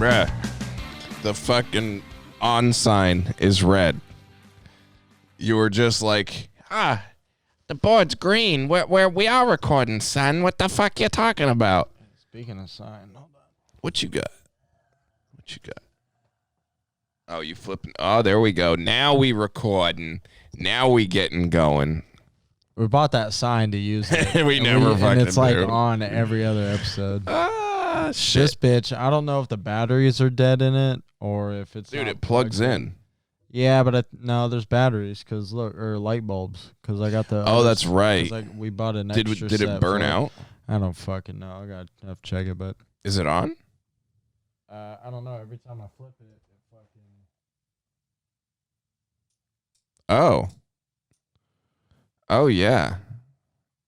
Bruh, the fucking on sign is red. You were just like, the board's green. We are recording, son. What the fuck you talking about? Speaking of sign, hold on. What you got? Oh, you flipping? Oh, there we go. Now we recording. Now we getting going. We bought that sign to use it. We never fucking and it's like do. on every other episode. Shit. This bitch, I don't know if the batteries are dead in it or if it's Dude, not it plugs in. Yeah, but no, there's batteries or light bulbs because I got the. Oh, that's right. We bought an Did extra it set burn for it. out? I don't fucking know. I got to check it, but Is it on? I don't know. Every time I flip it, it fucking. Oh yeah.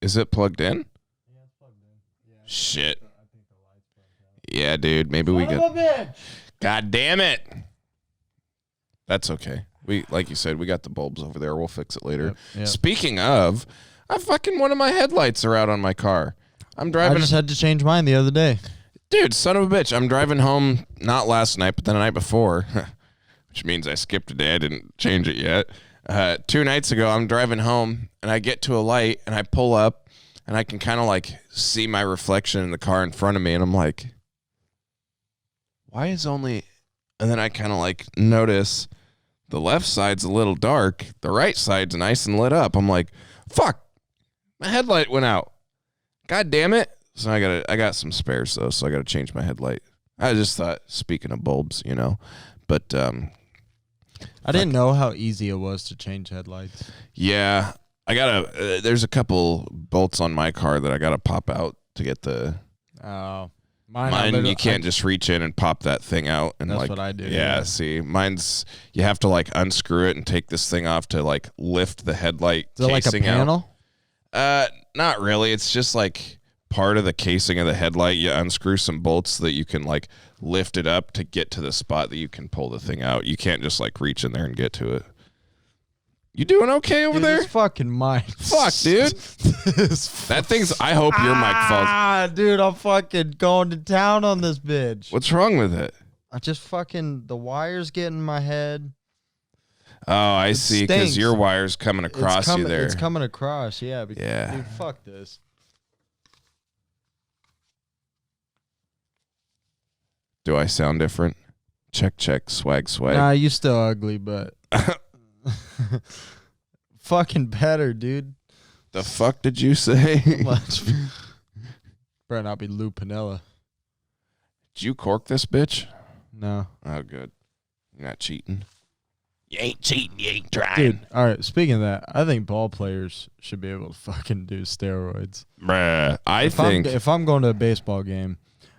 Is it plugged in? Yeah, it's plugged in. Yeah. Shit. I think the light's plugged out. Yeah, dude. Maybe we Son got. of a bitch! God damn it. That's okay. Like you said, we got the bulbs over there. We'll fix it later. Yep. Speaking of, one of my headlights are out on my car. I'm I driving. just had to change mine the other day. Dude, son of a bitch. I'm driving home, not last night, but the night before, which means I skipped a day. I didn't change it yet. 2 nights ago, I'm driving home, and I get to a light, and I pull up, and I can kind of like see my reflection in the car in front of me, and I'm like, why is only... And then I kind of like notice the left side's a little dark, the right side's nice and lit up. I'm like, fuck, my headlight went out. God damn it. So I got some spares though, so I got to change my headlight. I just thought, speaking of bulbs, but I didn't know how easy it was to change headlights. yeah, I gotta. There's a couple bolts on my car that I gotta pop out to get the. Oh, Mine you can't just reach in and pop that thing out and That's like. what I do. Yeah, see, mine's you have to like unscrew it and take this thing off to like lift the headlight Is it like a casing panel? out. Not really. It's just like part of the casing of the headlight. You unscrew some bolts so that you can like lift it up to get to the spot that you can pull the thing out. You can't just like reach in there and get to it. You doing okay over Dude, there? this fucking mic. Fuck, dude. That thing's. I hope your mic falls. Dude, I'm fucking going to town on this bitch. What's wrong with it? I just fucking the wires get in my head. Oh, I see. Because stinks. your wire's coming across you there. It's coming across, yeah. Yeah. Dude, fuck this. Do I sound different? Check. Swag. Nah, you still ugly, but fucking better, dude. The fuck did you say? Much. Better not be Lou Pinella. Did you cork this bitch? No. Oh, good. You're not cheating. You ain't cheating. You ain't trying. Dude, all right, speaking of that, I think ball players should be able to fucking do steroids. Bruh, If I'm going to a baseball game,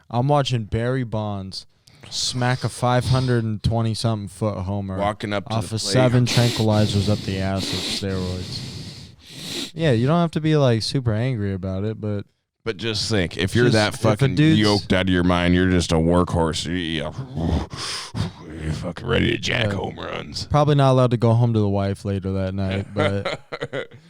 I'm watching Barry Bonds smack a 520-something foot homer walking up to off the of plate. 7 tranquilizers up the ass with steroids. Yeah, you don't have to be like super angry about it, but But just think, if you're Just- that if a fucking dude's- yoked out of your mind, you're just a workhorse. You're fucking ready to jack home runs. probably not allowed to go home to the wife later that night. But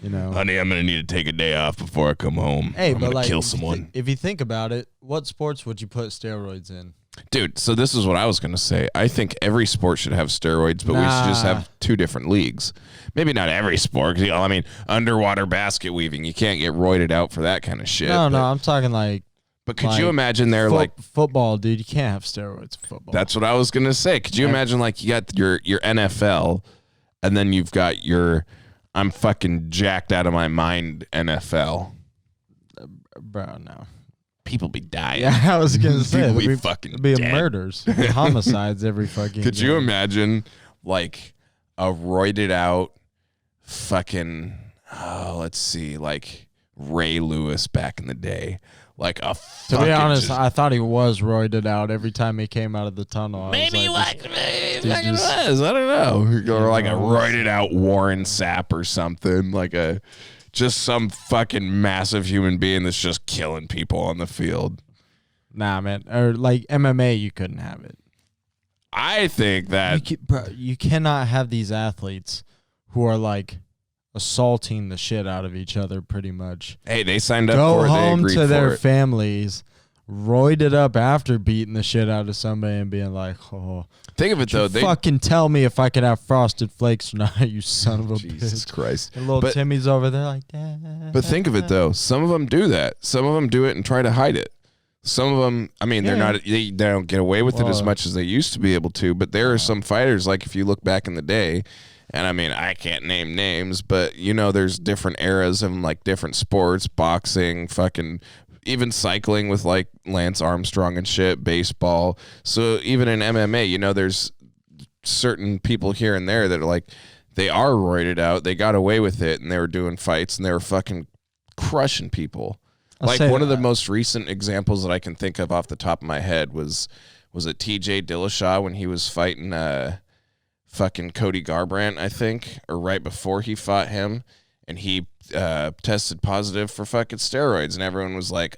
you know, Honey, I'm gonna need to take a day off before I come home. hey, I'm but gonna like kill someone. if you think about it, what sports would you put steroids in? Dude, so this is what I was going to say. I think every sport should have steroids, but we should just Nah. have 2 different leagues. Maybe not every sport. 'Cause, I mean, underwater basket weaving, you can't get roided out for that kind of shit. No, but, I'm talking like But could you imagine they're like, football, dude. You can't have steroids in football. that's what I was going to say. Could you imagine like you got your NFL and then you've got your I'm fucking jacked out of my mind NFL? bro. No. People be dying. Yeah, I was gonna say People be there'd fucking it'd be dead. murders, it'd be homicides every fucking. Could you game. imagine like a roided out fucking let's see, like Ray Lewis back in the day. Like a To be honest, just, I thought he was roided out every time he came out of the tunnel. I maybe he was like, fucking dude, was. I don't know. Or like a Yeah. roided out Warren Sapp or something. Like just some fucking massive human being that's just killing people on the field. Nah, man. Or like MMA, you couldn't have it. I think that You cannot have these athletes who are like assaulting the shit out of each other pretty much. hey, they signed up Go for it. They home agreed to for their it. families, roided up after beating the shit out of somebody and being like, oh. Think of it, though. They fucking tell me if I can have Frosted Flakes or not, you son of a Jesus bitch. Christ. And little Timmy's over there like, But think of it, though. Some of them do that. Some of them do it and try to hide it. Some of them, I mean, they don't get away with it as much as they used to be able to, but there are some fighters, like if you look back in the day, and I mean, I can't name names, but you know, there's different eras of like different sports, boxing, fucking even cycling with like Lance Armstrong and shit, baseball. So even in MMA, you know, there's certain people here and there that are like, they are roided out, they got away with it, and they were doing fights, and they were fucking crushing people. Like one of the most recent examples that I can think of off the top of my head was it TJ Dillashaw when he was fighting fucking Cody Garbrandt, I think, or right before he fought him, and he tested positive for fucking steroids, and everyone was like,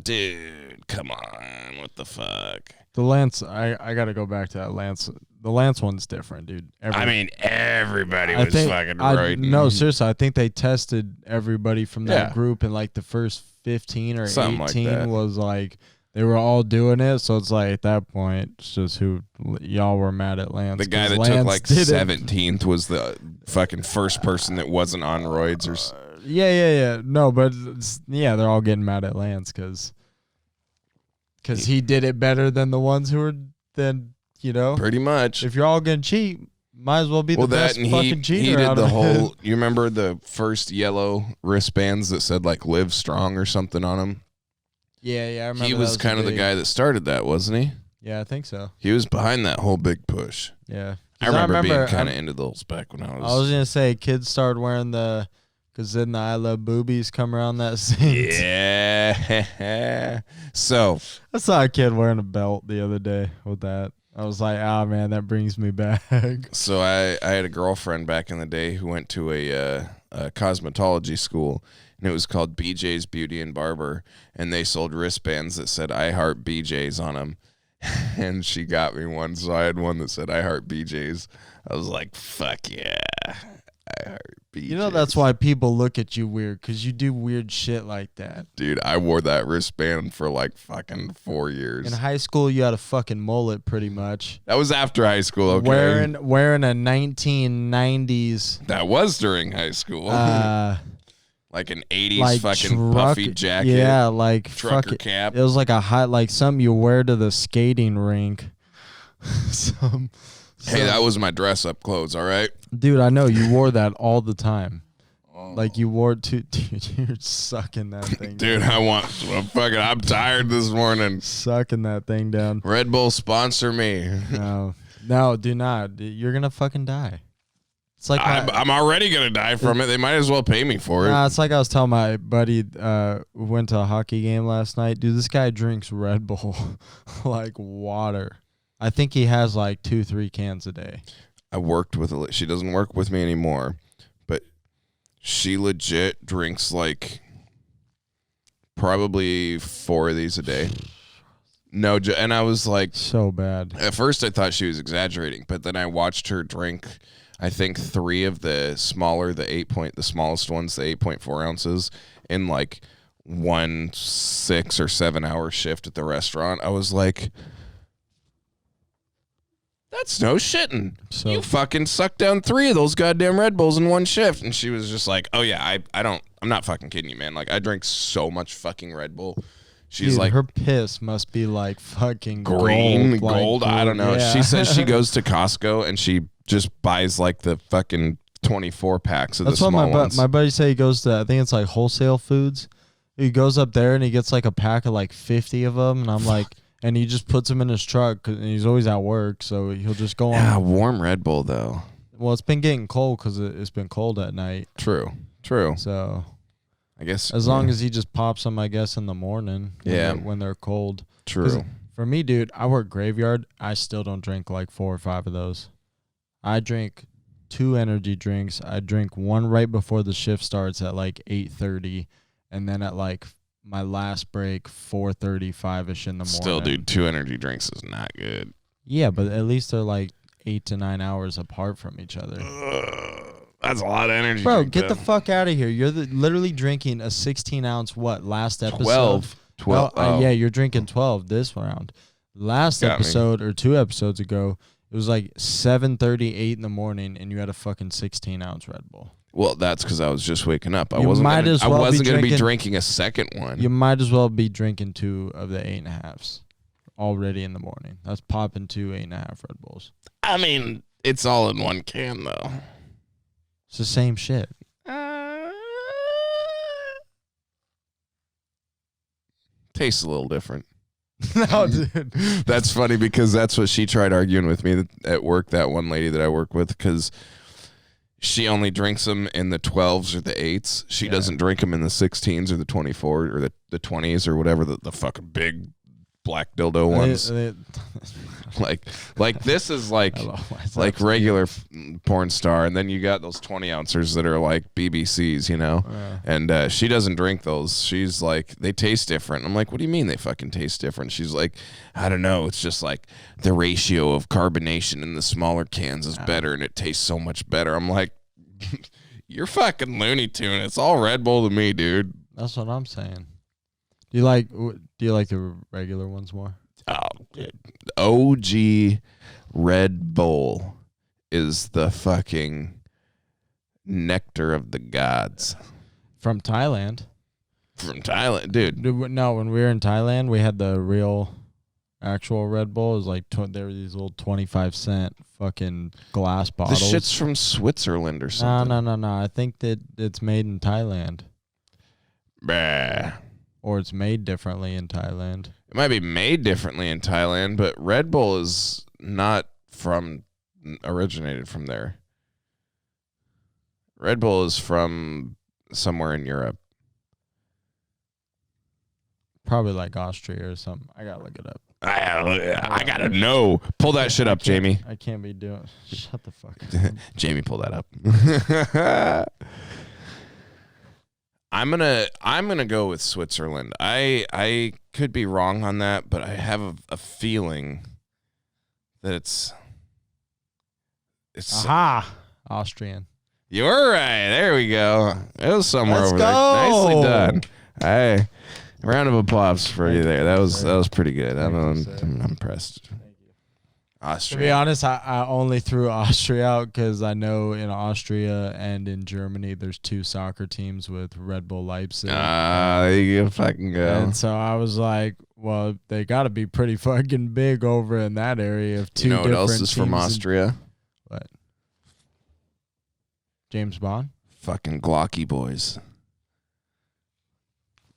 dude, come on, what the fuck? The Lance, I got to go back to that Lance. The Lance one's different, dude. I mean, everybody was fucking right. No, seriously, I think they tested everybody from that group, and like the first 15 or Something 18 like was like, they were all doing it. So it's like at that point, it's just who y'all were mad at Lance. The guy that took like 17th was the fucking first person that wasn't on roids or. Yeah. No, but yeah, they're all getting mad at Lance because he did it better than the ones who were then. You know, pretty much. If you're all gonna cheat, might as well be the best fucking cheater. He did out the of whole. You remember the first yellow wristbands that said like "Live Strong" or something on them? Yeah, I remember. He was kind of the guy that started that, wasn't he? Yeah, I think so. He was behind that whole big push. Yeah, I remember being kind of into those back when I was. I was gonna say kids started wearing because then the I Love Boobies come around that scene. Yeah. So I saw a kid wearing a belt the other day with that. I was like, man, that brings me back. So I had a girlfriend back in the day who went to a cosmetology school, and it was called BJ's Beauty and Barber, and they sold wristbands that said I Heart BJ's on them. And she got me one, so I had one that said I Heart BJ's. I was like, fuck yeah, I Heart BJ's. You know that's why people look at you weird, because you do weird shit like that. Dude, I wore that wristband for like fucking 4 years. In high school, you had a fucking mullet pretty much. That was after high school, okay? Wearing a 1990s. That was during high school. Like an 80s like fucking puffy jacket. Yeah, like trucker cap. It was like a like something you wear to the skating rink. Hey, that was my dress up clothes, all right? Dude, I know you wore that all the time. Like you wore dude, you're sucking that thing. Dude, I'm tired this morning. Sucking that thing down. Red Bull sponsor me. No, do not. You're gonna fucking die. It's like I'm already gonna die from it. They might as well pay me for it. It's like I was telling my buddy who went to a hockey game last night. Dude, this guy drinks Red Bull like water. I think he has like 2-3 cans a day. I worked with she doesn't work with me anymore, but she legit drinks like probably 4 of these a day. No, and I was like, so bad. At first I thought she was exaggerating, but then I watched her drink, I think 3 of the smaller, the smallest ones, the 8.4 ounces in like 1 6 or 7 hour shift at the restaurant. I was like, that's no shitting. So, you fucking sucked down 3 of those goddamn Red Bulls in 1 shift. And she was just like, oh yeah, I'm not fucking kidding you, man. Like I drink so much fucking Red Bull. She's like, her piss must be like fucking green, gold. I don't know. Yeah. She says she goes to Costco and she just buys like the fucking 24 packs of the small ones. That's what my buddy said. He goes to, I think it's like Wholesale Foods. He goes up there and he gets like a pack of like 50 of them. And I'm like, and he just puts them in his truck and he's always at work. So he'll just go on. Yeah, warm Red Bull though. Well, it's been getting cold because it's been cold at night. True. So I guess as long as he just pops them, I guess, in the morning. When they're cold. True. For me, dude, I work graveyard. I still don't drink like 4 or 5 of those. I drink 2 energy drinks. I drink one right before the shift starts at like 8:30, and then at like my last break 4:35ish in the morning. Still, dude, 2 energy drinks is not good. Yeah, but at least they're like 8 to 9 hours apart from each other. That's a lot of energy. Bro, get the fuck out of here. You're literally drinking a 16-ounce last episode? 12. Yeah, you're drinking 12 this round. Last Got me. episode or 2 episodes ago, it was like 7:38 in the morning, and you had a fucking 16-ounce Red Bull. Well, that's because I was just waking up. I You wasn't might gonna, as I well wasn't be going to be drinking- drinking a second one. You might as well be drinking 2 of the 8.5s already in the morning. That's popping 2 8.5 Red Bulls. I mean, it's all in one can, though. It's the same shit. Tastes a little different. No, dude. That's funny because that's what she tried arguing with me at work, that one lady that I work with, because she only drinks them in the 12s or the 8s. She doesn't drink them in the 16s or the 24 or the 20s or whatever, the fucking big black dildo ones. Like this is like regular porn star, and then you got those 20-ounces that are like BBCs, you know. And she doesn't drink those. She's like, they taste different. I'm like, what do you mean they fucking taste different? She's like, I don't know. It's just like the ratio of carbonation in the smaller cans is better, and it tastes so much better. I'm like, you're fucking Looney Tune. It's all Red Bull to me, dude. That's what I'm saying. Do you like the regular ones more? Oh, dude. OG Red Bull is the fucking nectar of the gods. From Thailand. From Thailand, dude. No, when we were in Thailand, we had the real, actual Red Bull. It was like there were these little 25-cent fucking glass bottles. This shit's from Switzerland or something. No. I think that it's made in Thailand. Bah. Or it's made differently in Thailand. It might be made differently in Thailand, but Red Bull is not originated from there. Red Bull is from somewhere in Europe. Probably like Austria or something. I gotta look it up. I gotta know. Pull that shit up, Jamie. I can't be doing. Shut the fuck up. Jamie, pull that up. I'm gonna go with Switzerland. I could be wrong on that, but I have a feeling that it's Aha! Austrian. You're right. There we go. It was somewhere Let's over go. there. Nicely done. Hey, round of applause for you there. That was pretty good. I'm impressed. To Austria. be honest, I only threw Austria out because I know in Austria and in Germany there's 2 soccer teams with Red Bull Leipzig. There you fucking go. And so I was like, well, they got to be pretty fucking big over in that area of 2 You know what different else is from teams Austria? What? James Bond? Fucking Glocky boys.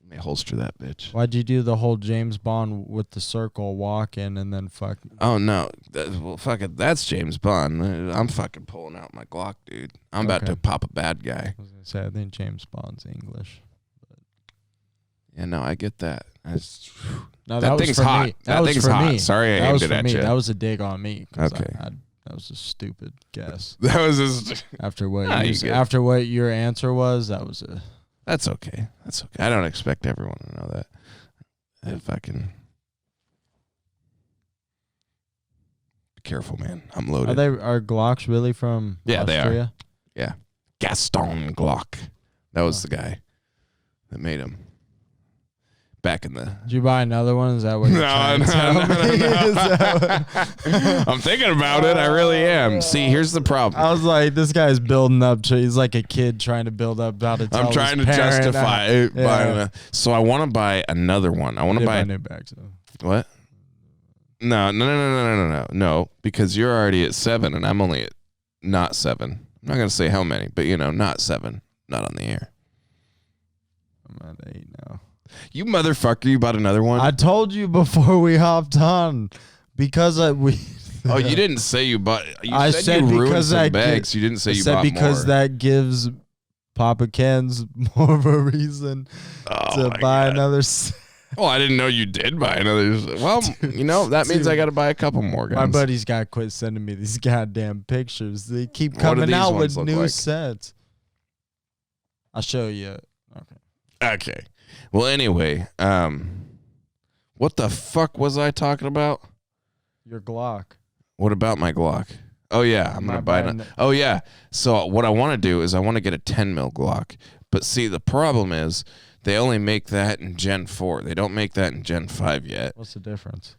Let me holster that bitch. Why'd you do the whole James Bond with the circle walking and then fuck? Oh no, well fuck it. That's James Bond. I'm fucking pulling out my Glock, dude. I'm about Okay. to pop a bad guy. I was gonna say I think James Bond's English. Yeah, no, I get that. No, That was thing's for hot. Me. That was thing's for hot. Me. Sorry I that aimed was it for at me. you. That was a dig on me. 'Cause Okay. that was a stupid guess. That was just. After what you good. after what your answer was, that was a. That's okay. That's okay. I don't expect everyone to know that. If I can. Be careful, man. I'm loaded. Are Glocks really from Yeah, they are. Austria? Yeah. Gaston Glock. That was the guy that made him. Back in the. Did you buy another one? Is that what you're trying to tell me? Is that I'm thinking about it. I really am. See, here's the problem. I was like, this guy's building up to. He's like a kid trying to build up how to tell I'm trying his to parent, justify it. Yeah. So I want to buy another one. I want to Did buy new bags though. what? No, because you're already at 7 and I'm only at not 7. I'm not gonna say how many, but not 7, not on the air. I'm at 8 now. You motherfucker! You bought another one. I told you before we hopped on because we. Oh, you didn't say you bought. You I said said you ruined because some I bags. You didn't say I you said bought because more. that gives Papa Ken's more of a reason Oh to my buy God. another. Well, I didn't know you did buy another. Well, that means I got to buy a couple more guns. My buddy's got to quit sending me these goddamn pictures. They keep What do coming these out ones with look new like? sets. I'll show you. Okay. Okay. Well, anyway, what the fuck was I talking about? Your Glock. What about my Glock? Oh yeah, I'm gonna Not buy buying it. Oh yeah. So what I want to do is I want to get a 10 mil Glock. But see, the problem is They only make that in Gen 4. They don't make that in Gen 5 yet. What's the difference?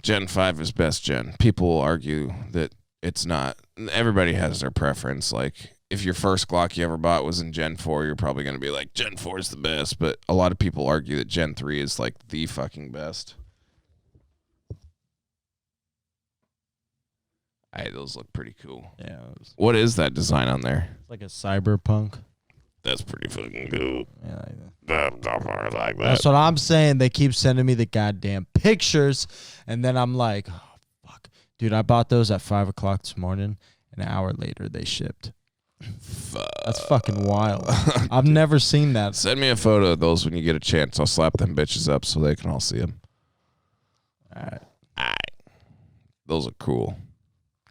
Gen 5 is best gen. People will argue that it's not. Everybody has their preference. Like, if your first Glock you ever bought was in Gen 4, you're probably going to be like, Gen 4 is the best. But a lot of people argue that Gen 3 is like the fucking best. Those look pretty cool. Yeah. What is that design on there? It's like a cyberpunk. That's pretty fucking cool. Yeah. Like that. That's what I'm saying. They keep sending me the goddamn pictures, and then I'm like, oh, fuck. Dude, I bought those at 5 o'clock this morning. An hour later, they shipped. That's fucking wild. I've never seen that. Send me a photo of those when you get a chance. I'll slap them bitches up so they can all see them. All right. Those are cool.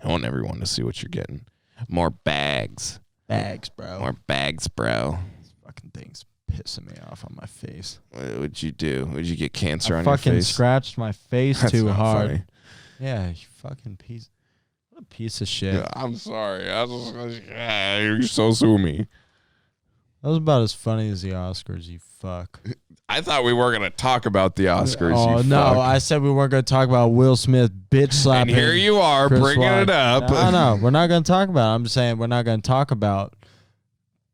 I want everyone to see what you're getting. More bags. Bags, bro. More bags, bro. This fucking thing's pissing me off on my face. What would you do? Would you get cancer I on your fucking face? scratched my face That's too not hard. funny. Yeah, you fucking piece. What a piece of shit. Yeah, I'm sorry. You're so sue me. That was about as funny as the Oscars, you fuck. I thought we were gonna talk about the Oscars. Oh, you no. fuck. I said we weren't going to talk about Will Smith bitch And slapping. here you are Chris bringing Rock. it up. No, we're not going to talk about it. I'm just saying we're not going to talk about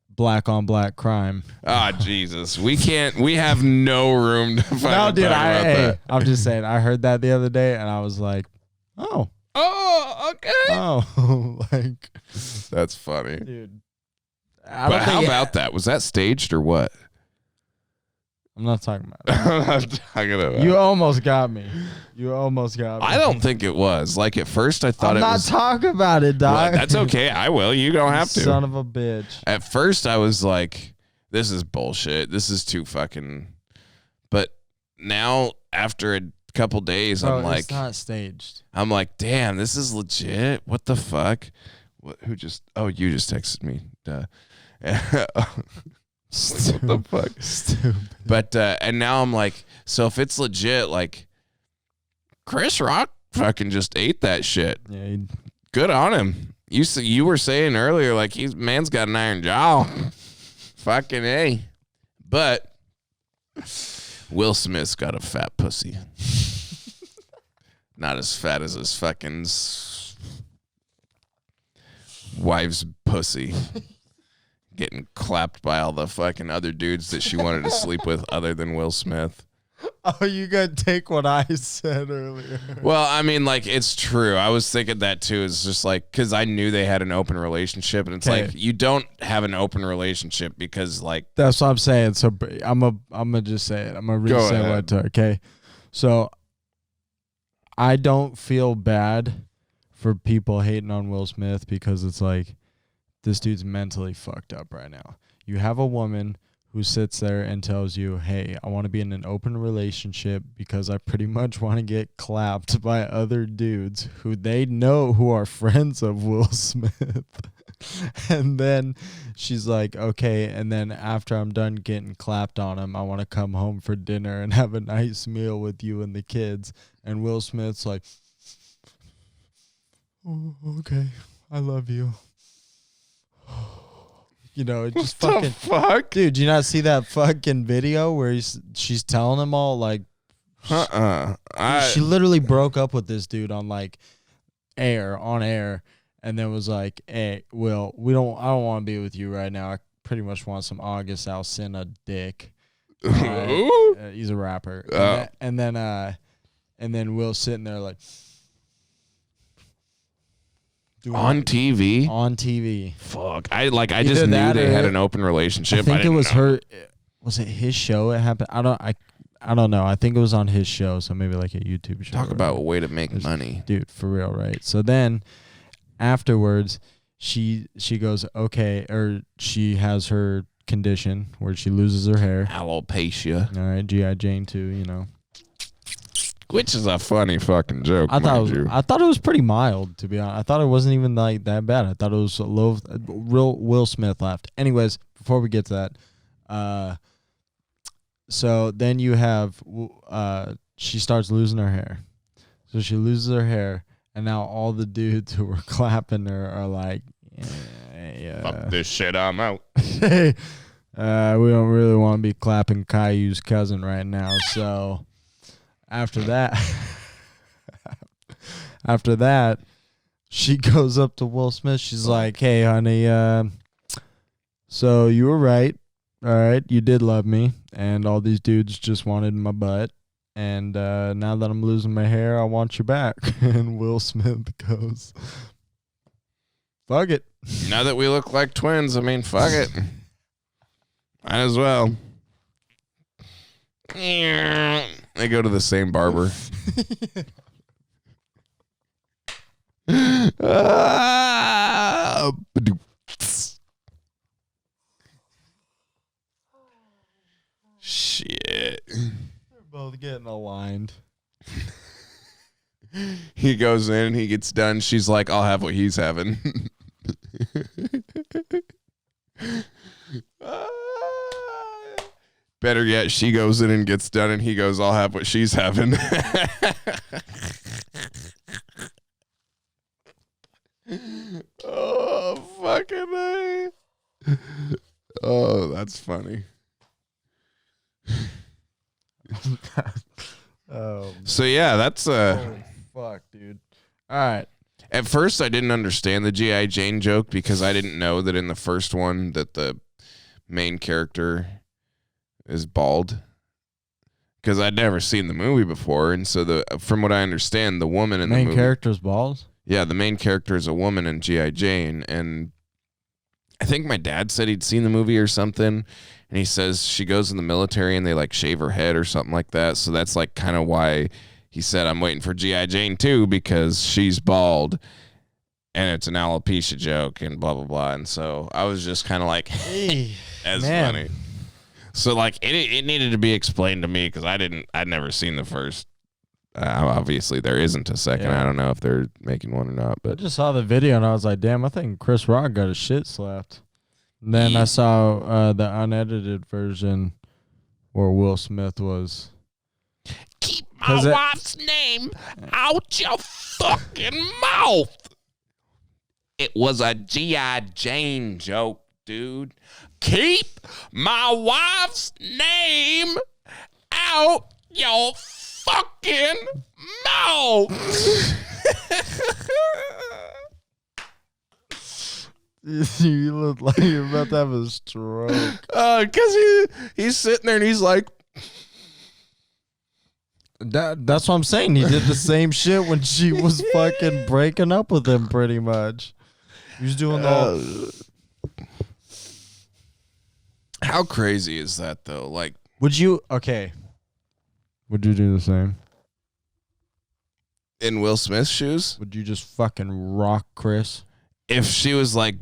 black on black crime. Ah, Jesus. We can't. We have no room to fucking No, dude, talk about that. I'm just saying. I heard that the other day, and I was like, oh, like, That's funny. dude. But how about that? Was that staged or what? I'm not talking about it. I'm not talking about. You almost got me. You almost got me. I don't think it was. Like at first, I thought I'm it not was. talking about it, dog. Well, that's okay. I will. You don't have to. Son of a bitch. At first, I was like, "This is bullshit. This is too fucking." But now, after a couple days, Bro, I'm like, it's not staged. I'm like, damn, this is legit. What the fuck? What? Who just? Oh, you just texted me. Duh. What the fuck? Stupid. But and now I'm like, so if it's legit, like Chris Rock fucking just ate that shit. Yeah, Good on him. You were saying earlier, like man's got an iron jaw. Fucking A. But Will Smith's got a fat pussy. Not as fat as his fucking wife's pussy. Getting clapped by all the fucking other dudes that she wanted to sleep with other than Will Smith. Oh, you gotta take what I said earlier. Well, I mean, like, it's true. I was thinking that too. It's just like, because I knew they had an open relationship, and it's Okay. like, you don't have an open relationship because, like, That's what I'm saying. So I'm gonna just say it. I'm gonna Go re-say ahead. what I took. Okay, so I don't feel bad for people hating on Will Smith because it's like this dude's mentally fucked up right now. You have a woman who sits there and tells you, hey, I want to be in an open relationship because I pretty much want to get clapped by other dudes who they know who are friends of Will Smith. And then she's like, okay, and then after I'm done getting clapped on him, I want to come home for dinner and have a nice meal with you and the kids. And Will Smith's like, oh, okay, I love you. You know, it just what the fucking fuck? dude. You not see that fucking video where she's telling him all like, she literally broke up with this dude on like on air, and then was like, hey, Will, I don't want to be with you right now. I pretty much want some August Alsina dick. Ooh. He's a rapper. Oh. And then Will sitting there like doing On TV? on TV. Fuck. I just Either knew that they or had an open relationship. I think it didn't was know. her. Was it his show? It happened. I don't know. I think it was on his show, so maybe like a YouTube show. Talk or about a whatever. way to make money. Dude, for real, right? So then afterwards, she goes okay, or she has her condition where she loses her hair. Alopecia. All right, GI Jane too. You know, Which is a funny fucking joke. I thought mind you. I thought it was pretty mild, to be honest. I thought it wasn't even like that bad. I thought it was a low. Real Will Smith laughed. Anyways, before we get to that, so then you have she starts losing her hair. So she loses her hair, and now all the dudes who were clapping her are like, yeah. Fuck this shit, I'm out. Hey, We don't really want to be clapping Caillou's cousin right now. So after that, after that, she goes up to Will Smith. She's like, "Hey, honey, so you were right. All right, you did love me, and all these dudes just wanted my butt. And now that I'm losing my hair, I want you back." And Will Smith goes, "Fuck it." Now that we look like twins, I mean, fuck it. Might as well. They go to the same barber. Shit. They're both getting aligned. He goes in, he gets done. She's like, I'll have what he's having. Better yet, she goes in and gets done, and he goes, I'll have what she's having. Oh, fucking A. Oh, that's funny. So, yeah, that's... Oh, fuck, dude. All right. At first, I didn't understand the G.I. Jane joke because I didn't know that in the first one that the main character is bald. Because I'd never seen the movie before, and so from what I understand, the woman in the movie... Main character's bald? Yeah, the main character is a woman in G.I. Jane, and I think my dad said he'd seen the movie or something, and he says she goes in the military and they, like, shave her head or something like that, so that's, like, kind of why he said, I'm waiting for G.I. Jane too, because she's bald, and it's an alopecia joke, and blah, blah, blah, and so I was just kind of like, Hey, that's man. funny. So, like, it needed to be explained to me because I'd never seen the first. Obviously, there isn't a second. Yeah. I don't know if they're making one or not, I but just saw the video and I was like, damn, I think Chris Rock got his shit slapped. And then I saw the unedited version where Will Smith was. keep 'Cause it- wife's name out your fucking mouth. It was a G.I. Jane joke, dude. Keep my wife's name out your fucking mouth. You look like you're about to have a stroke. Because he's sitting there and he's like, That's what I'm saying. He did the same shit when she was fucking breaking up with him, pretty much. He was doing the. how crazy is that, though? Like, Would you? Okay. Would you do the same? in Will Smith's shoes, Would you just fucking rock Chris? if she was like,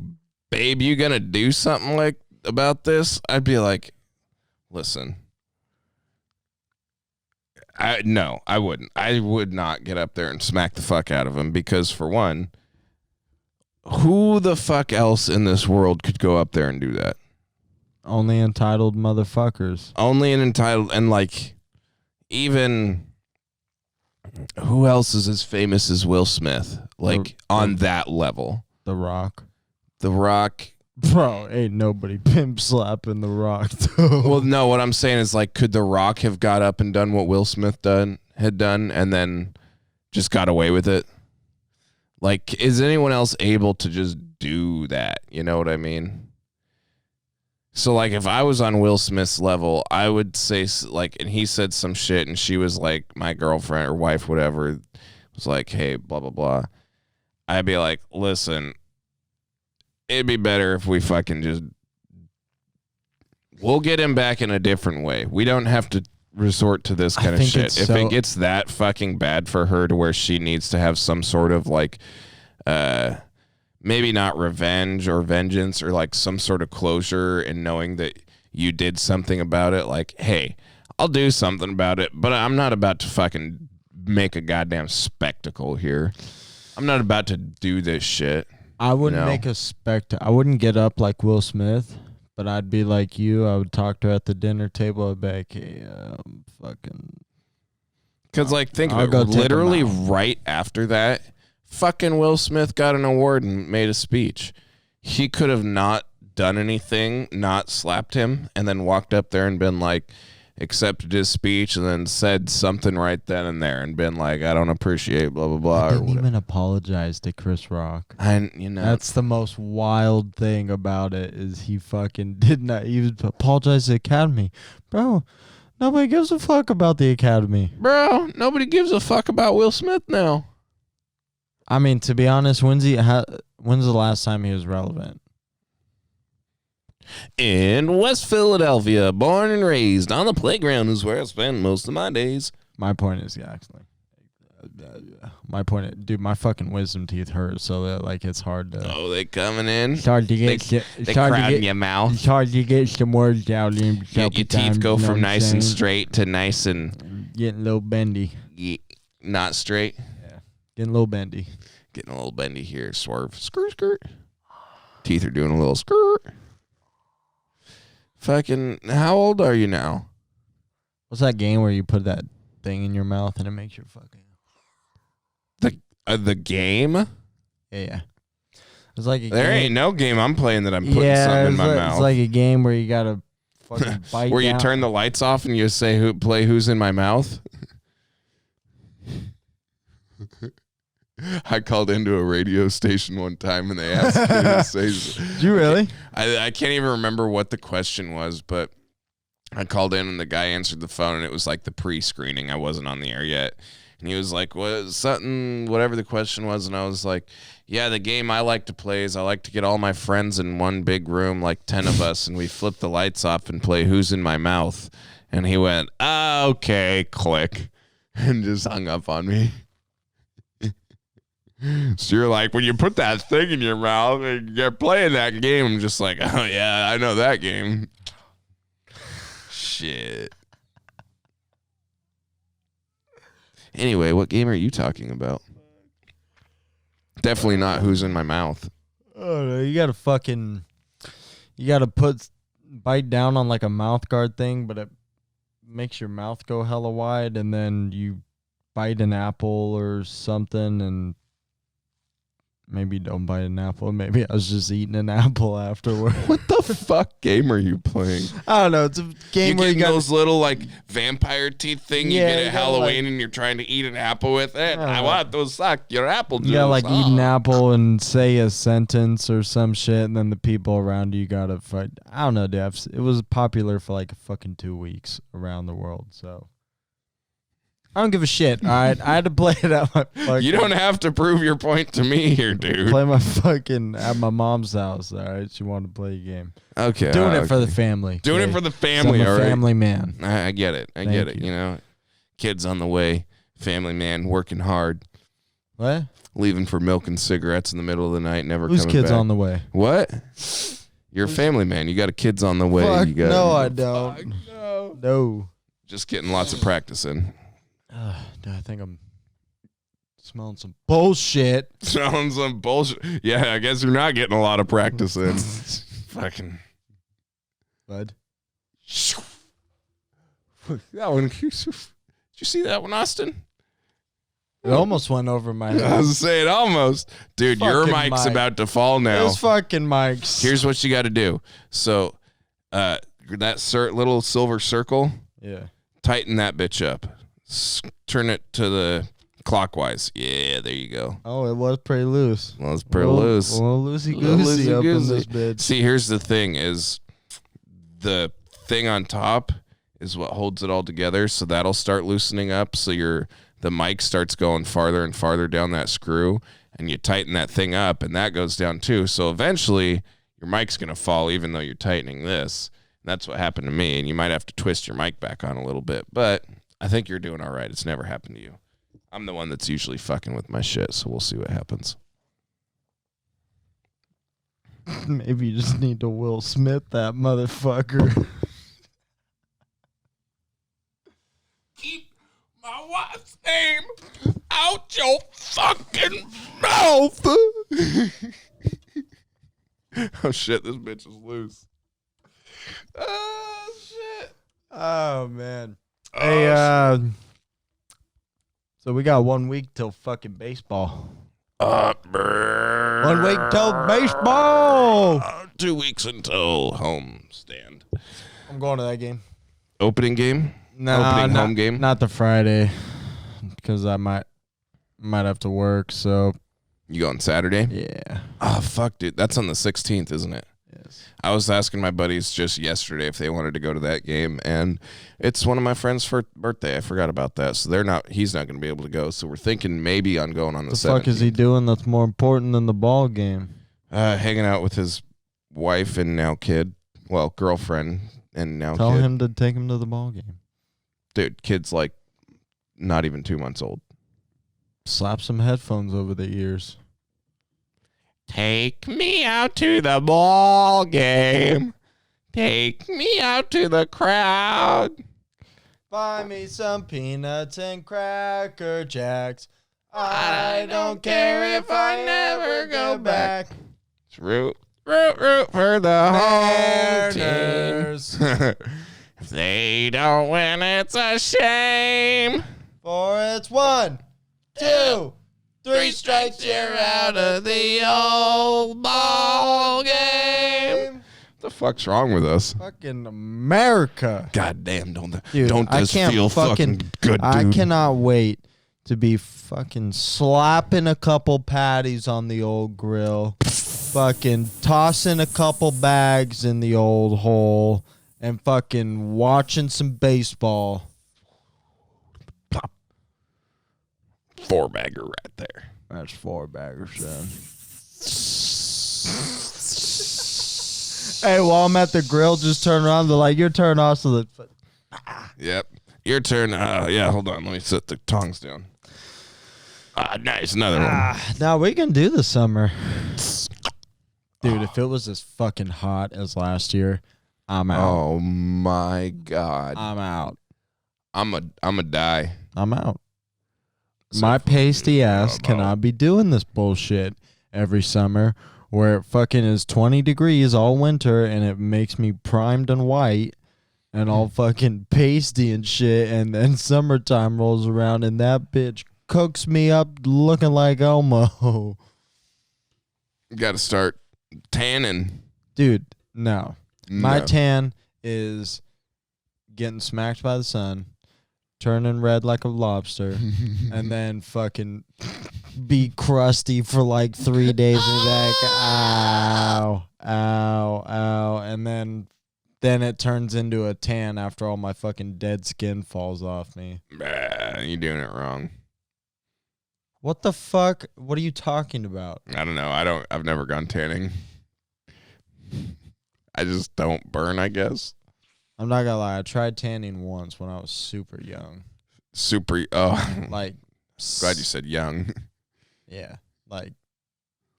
babe, you gonna do something like about this? I'd be like, listen. No, I wouldn't. I would not get up there and smack the fuck out of him because, for one, who the fuck else in this world could go up there and do that? Only entitled motherfuckers. Only an entitled, and like, even who else is as famous as Will Smith? Like, on that level. The Rock. The Rock. Bro, ain't nobody pimp slapping The Rock, though. Well, no, what I'm saying is, like, could The Rock have got up and done what Will Smith had done and then just got away with it? Like, is anyone else able to just do that? You know what I mean? So, like, if I was on Will Smith's level, I would say, like, and he said some shit and she was like, my girlfriend or wife, whatever, was like, hey, blah, blah, blah. I'd be like, listen, it'd be better if we fucking just, we'll get him back in a different way. We don't have to resort to this kind of shit. If it gets that fucking bad for her to where she needs to have some sort of, like, maybe not revenge or vengeance or, like, some sort of closure and knowing that you did something about it, like, hey, I'll do something about it, but I'm not about to fucking make a goddamn spectacle here. I'm not about to do this shit. I wouldn't make a spectacle. I wouldn't get up like Will Smith, but I'd be like you. I would talk to her at the dinner table. I'd be like, hey, fucking. Because, like, think I'll of go it. take 'em Literally out. right after that, fucking Will Smith got an award and made a speech. He could have not done anything, not slapped him, and then walked up there and been like, accepted his speech and then said something right then and there and been like, I don't appreciate blah, blah, blah. I didn't even apologize to Chris Rock. That's the most wild thing about it is he fucking did not even apologize to the Academy. Bro, nobody gives a fuck about the Academy. Bro, nobody gives a fuck about Will Smith now. I mean, to be honest, when's the last time he was relevant? In West Philadelphia, born and raised on the playground is where I spend most of my days. My point is, actually, my fucking wisdom teeth hurt, so that like it's hard to. Oh, they coming in. It's hard to get. They crowd in your mouth. It's hard to get some words out. Your teeth go from nice and straight to nice and getting a little bendy. Not straight. Yeah, getting a little bendy. Getting a little bendy here. Swerve. Skirt, skirt. Teeth are doing a little skirt. Fucking, how old are you now? What's that game where you put that thing in your mouth and it makes your fucking... The game? Yeah. It's like there ain't no game I'm playing that I'm putting something in my mouth. It's like a game where you gotta fucking bite where you down. turn the lights off and you say who's in my mouth? I called into a radio station one time and they asked me to say... Did you really? I can't even remember what the question was, but I called in and the guy answered the phone and it was like the pre-screening. I wasn't on the air yet. And he was like, whatever the question was. And I was like, yeah, the game I like to play is I like to get all my friends in one big room, like 10 of us, and we flip the lights off and play Who's in My Mouth. And he went, okay, click, and just hung up on me. So you're like, when you put that thing in your mouth and you're playing that game, I'm just like, oh, yeah, I know that game. Shit. Anyway, what game are you talking about? Definitely not Who's in My Mouth. Oh, no, you gotta bite down on like a mouth guard thing, but it makes your mouth go hella wide, and then you bite an apple or something, and maybe don't bite an apple. Maybe I was just eating an apple afterward. What the fuck game are you playing? I don't know. It's a game where you got those little like vampire teeth thing you get at Halloween, and you're trying to eat an apple with it. I want to suck your apple juice. You gotta like eat an apple and say a sentence or some shit, and then the people around you gotta fight. I don't know, dude. It was popular for like fucking 2 weeks around the world, so. I don't give a shit, all right? I had to play it at my fucking... You don't have to prove your point to me here, dude. Play at my mom's house, all right? She wanted to play a game. Okay. Doing it for the family. Doing it for the family, I'm a all right? family man. I get it. I get it. You know, kids on the way, family man, working hard. What? Leaving for milk and cigarettes in the middle of the night, never Whose coming back. kids on the way? What? You're a family man. You got a kids on the way. Fuck, you got, no, I don't. Fuck, no. Just getting lots of practice in. Dude, I think I'm smelling some bullshit. Smelling some bullshit. Yeah, I guess you're not getting a lot of practice in. Fucking. Bud. That one. Did you see that one, Austin? It almost went over my head. I was saying almost. Dude, your Fucking mic's mic. about to fall now. Those fucking mics. Here's what you got to do. So, that little silver circle, Yeah. tighten that bitch up. Turn it to the clockwise. Yeah, there you go. Oh, it was pretty loose. Well, it's pretty loose. A little loosey-goosey up in this bitch. See, here's the thing is the thing on top is what holds it all together, so that'll start loosening up, so the mic starts going farther and farther down that screw, and you tighten that thing up, and that goes down too. So eventually, your mic's going to fall even though you're tightening this. And that's what happened to me, and you might have to twist your mic back on a little bit, but I think you're doing all right. It's never happened to you. I'm the one that's usually fucking with my shit, so we'll see what happens. Maybe you just need to Will Smith that motherfucker. Keep my wife's name out your fucking mouth. Oh, shit. This bitch is loose. Oh, shit. Oh, man. Hey, so we got 1 week till fucking baseball. 1 week till baseball. 2 weeks until home stand. I'm going to that game. Opening game? Nah, home game? Not the Friday, because I might have to work. So You going Saturday? yeah. Oh, fuck, dude. That's on the 16th, isn't it? Yes. I was asking my buddies just yesterday if they wanted to go to that game, and it's one of my friends' birthday. I forgot about that. So he's not going to be able to go. So we're thinking maybe on going on the 17th. The fuck is he doing that's more important than the ball game? Hanging out with his wife and now kid. Well, girlfriend and now Tell kid. him to take him to the ball game. Dude, kid's like not even 2 months old. Slap some headphones over the ears. Take me out to the ball game. Take me out to the crowd. Buy me some peanuts and Cracker Jacks. I don't care if I never go back. It's root for the home team. Mariners. If they don't win, it's a shame. For it's 1, 2, 3 strikes, you're out of the old ball game. What the fuck's wrong with us? Fucking America. God damn, don't Dude, this feel fucking good, dude? I cannot wait to be fucking slapping a couple patties on the old grill, fucking tossing a couple bags in the old hole, and fucking watching some baseball. Plop. 4-bagger right there. That's 4 baggers, son. Hey, while I'm at the grill, just turn around. They're like, your turn off. So that. Yep. Your turn. Yeah, hold on. Let me set the tongs down. Nice. Another one. Now we can do the summer. Dude, if it was as fucking hot as last year, I'm out. Oh, my God. I'm out. I'm a die. I'm out. So My pasty ass I'm cannot out. be doing this bullshit every summer where it fucking is 20 degrees all winter and it makes me primed and white and all fucking pasty and shit, and then summertime rolls around and that bitch cooks me up looking like Elmo. You got to start tanning. Dude, no. My No. tan is getting smacked by the sun, turning red like a lobster, and then fucking be crusty for like 3 days and be like, ow, ow, ow. And then it turns into a tan after all my fucking dead skin falls off me. Bah, you're doing it wrong. What the fuck? What are you talking about? I don't know. I've never gone tanning. I just don't burn, I guess. I'm not gonna lie. I tried tanning once when I was super young. Glad Like, you said young. yeah, like,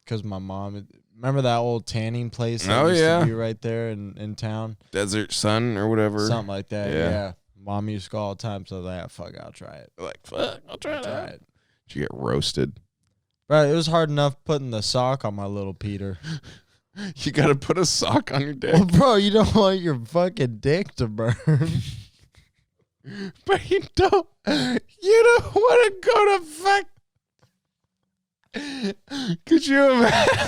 because my mom, remember that old tanning place that Oh, used yeah. to be right there in town? Desert sun or whatever. Something like that, Yeah. yeah. Mom used to go all the time, so like, fuck, I'll try it. Like, fuck, I'll try Try that. it. Did you get roasted? Bro, it was hard enough putting the sock on my little Peter. You got to put a sock on your dick. Well, bro, you don't want your fucking dick to burn. But you don't want to go to fuck. Could you imagine?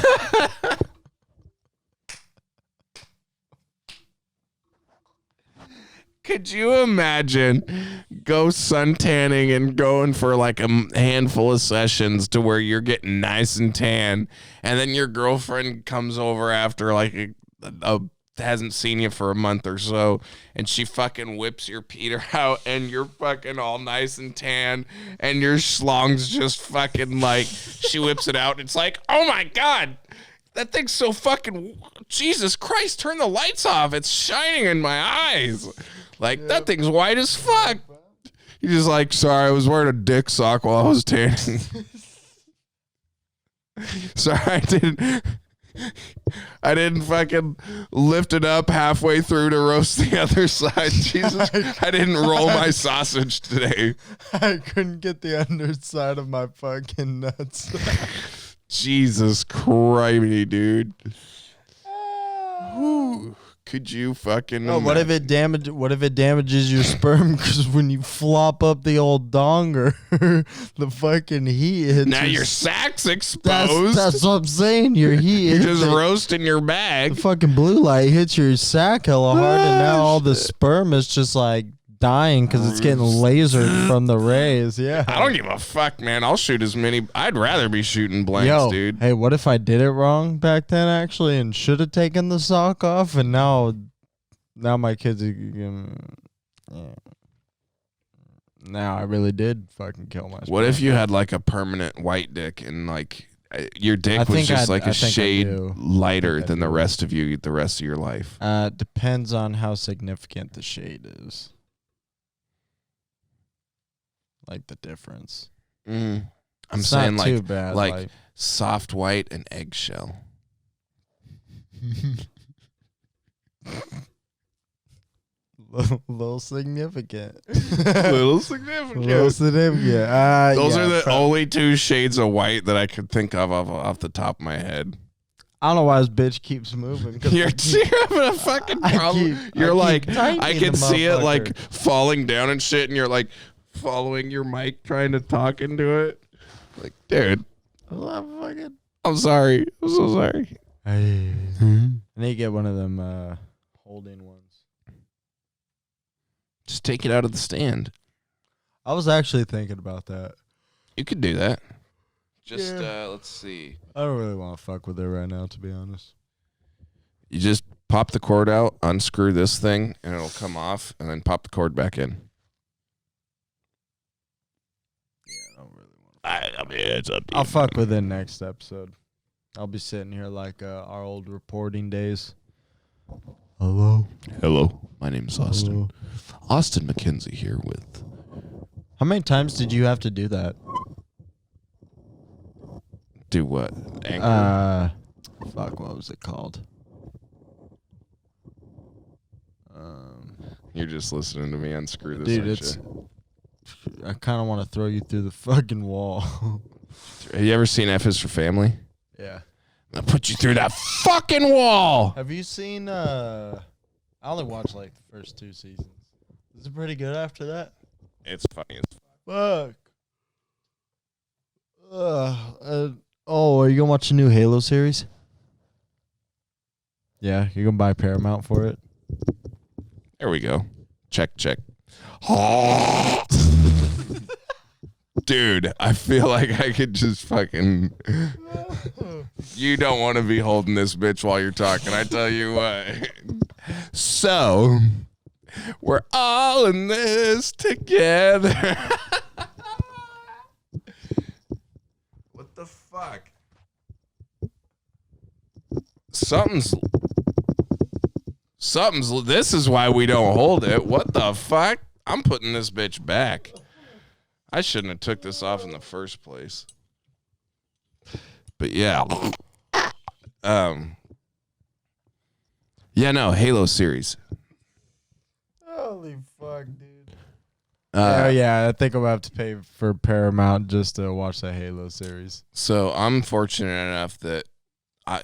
Could you imagine go suntanning and going for like a handful of sessions to where you're getting nice and tan, and then your girlfriend comes over after like hasn't seen you for a month or so, and she fucking whips your Peter out, and you're fucking all nice and tan, and your schlong's just fucking like, she whips it out, and it's like, oh my God, that thing's so fucking, Jesus Christ, turn the lights off. It's shining in my eyes. Like, that thing's white as fuck. You're just like, sorry, I was wearing a dick sock while I was tanning. Sorry, I didn't fucking lift it up halfway through to roast the other side. Jesus, I didn't roll my sausage today. I couldn't get the underside of my fucking nuts. Jesus Christ, dude. Whew. Could you fucking? Oh, what if it damages your sperm? Because when you flop up the old donger, the fucking heat hits. Now your sack's exposed. That's what I'm saying. Your heat. You're hits just it. roasting your The bag. fucking blue light hits your sack hella hard, and now all the sperm is just like dying because it's getting lasered from the rays. Yeah. I don't give a fuck, man. I'll shoot as many. I'd rather be shooting blanks, Yo, dude. hey, what if I did it wrong back then, actually, and should have taken the sock off, and now my kids are now I really did fucking kill myself. What if you had like a permanent white dick and like your dick I was think just I- like I a think I shade do. lighter I think I than the do. rest of you the rest of your life? Depends on how significant the shade is. Like the difference. I'm It's saying not too like bad. like- soft white and eggshell. little significant. Little significant. Little significant. Those yeah, are the prob- only two shades of white that I could think of off the top of my head. I don't know why this bitch keeps moving. 'cause You're having a fucking I problem. keep- You're I like, keep tightening I can the see it like motherfucker. falling down and shit, and you're like following your mic, trying to talk into it. Like, dude, I'm sorry. I'm so sorry. I need to get one of them holding ones. Just take it out of the stand. I was actually thinking about that. You could do that. Just Yeah. let's see. I don't really want to fuck with it right now, to be honest. You just pop the cord out, unscrew this thing, and it'll come off, and then pop the cord back in. I don't really want. I mean, it's up to I'll fuck with it next episode. I'll be sitting here like our old reporting days. Hello. Hello, my name's Austin. Austin McKenzie here with. How many times did you have to do that? Do what? Anchor? Fuck, what was it called? You're just listening to me unscrew this. Dude, aren't it's. you? I kind of want to throw you through the fucking wall. Have you ever seen F is for Family? Yeah. I'll put you through that fucking wall. Have you seen? I only watched like the first 2 seasons. Is it pretty good after that? It's funny as Fuck. Oh, are you gonna watch the new Halo series? Yeah, you're gonna buy Paramount for it. There we go. Check. Dude, I feel like I could just fucking. You don't want to be holding this bitch while you're talking. I tell you what. So, we're all in this together. What the fuck? Something's. This is why we don't hold it. What the fuck? I'm putting this bitch back. I shouldn't have took this off in the first place. But yeah. Yeah, no, Halo series. Holy fuck, dude. Uh, Yeah, I think I'm gonna have to pay for Paramount just to watch the Halo series. So I'm fortunate enough that I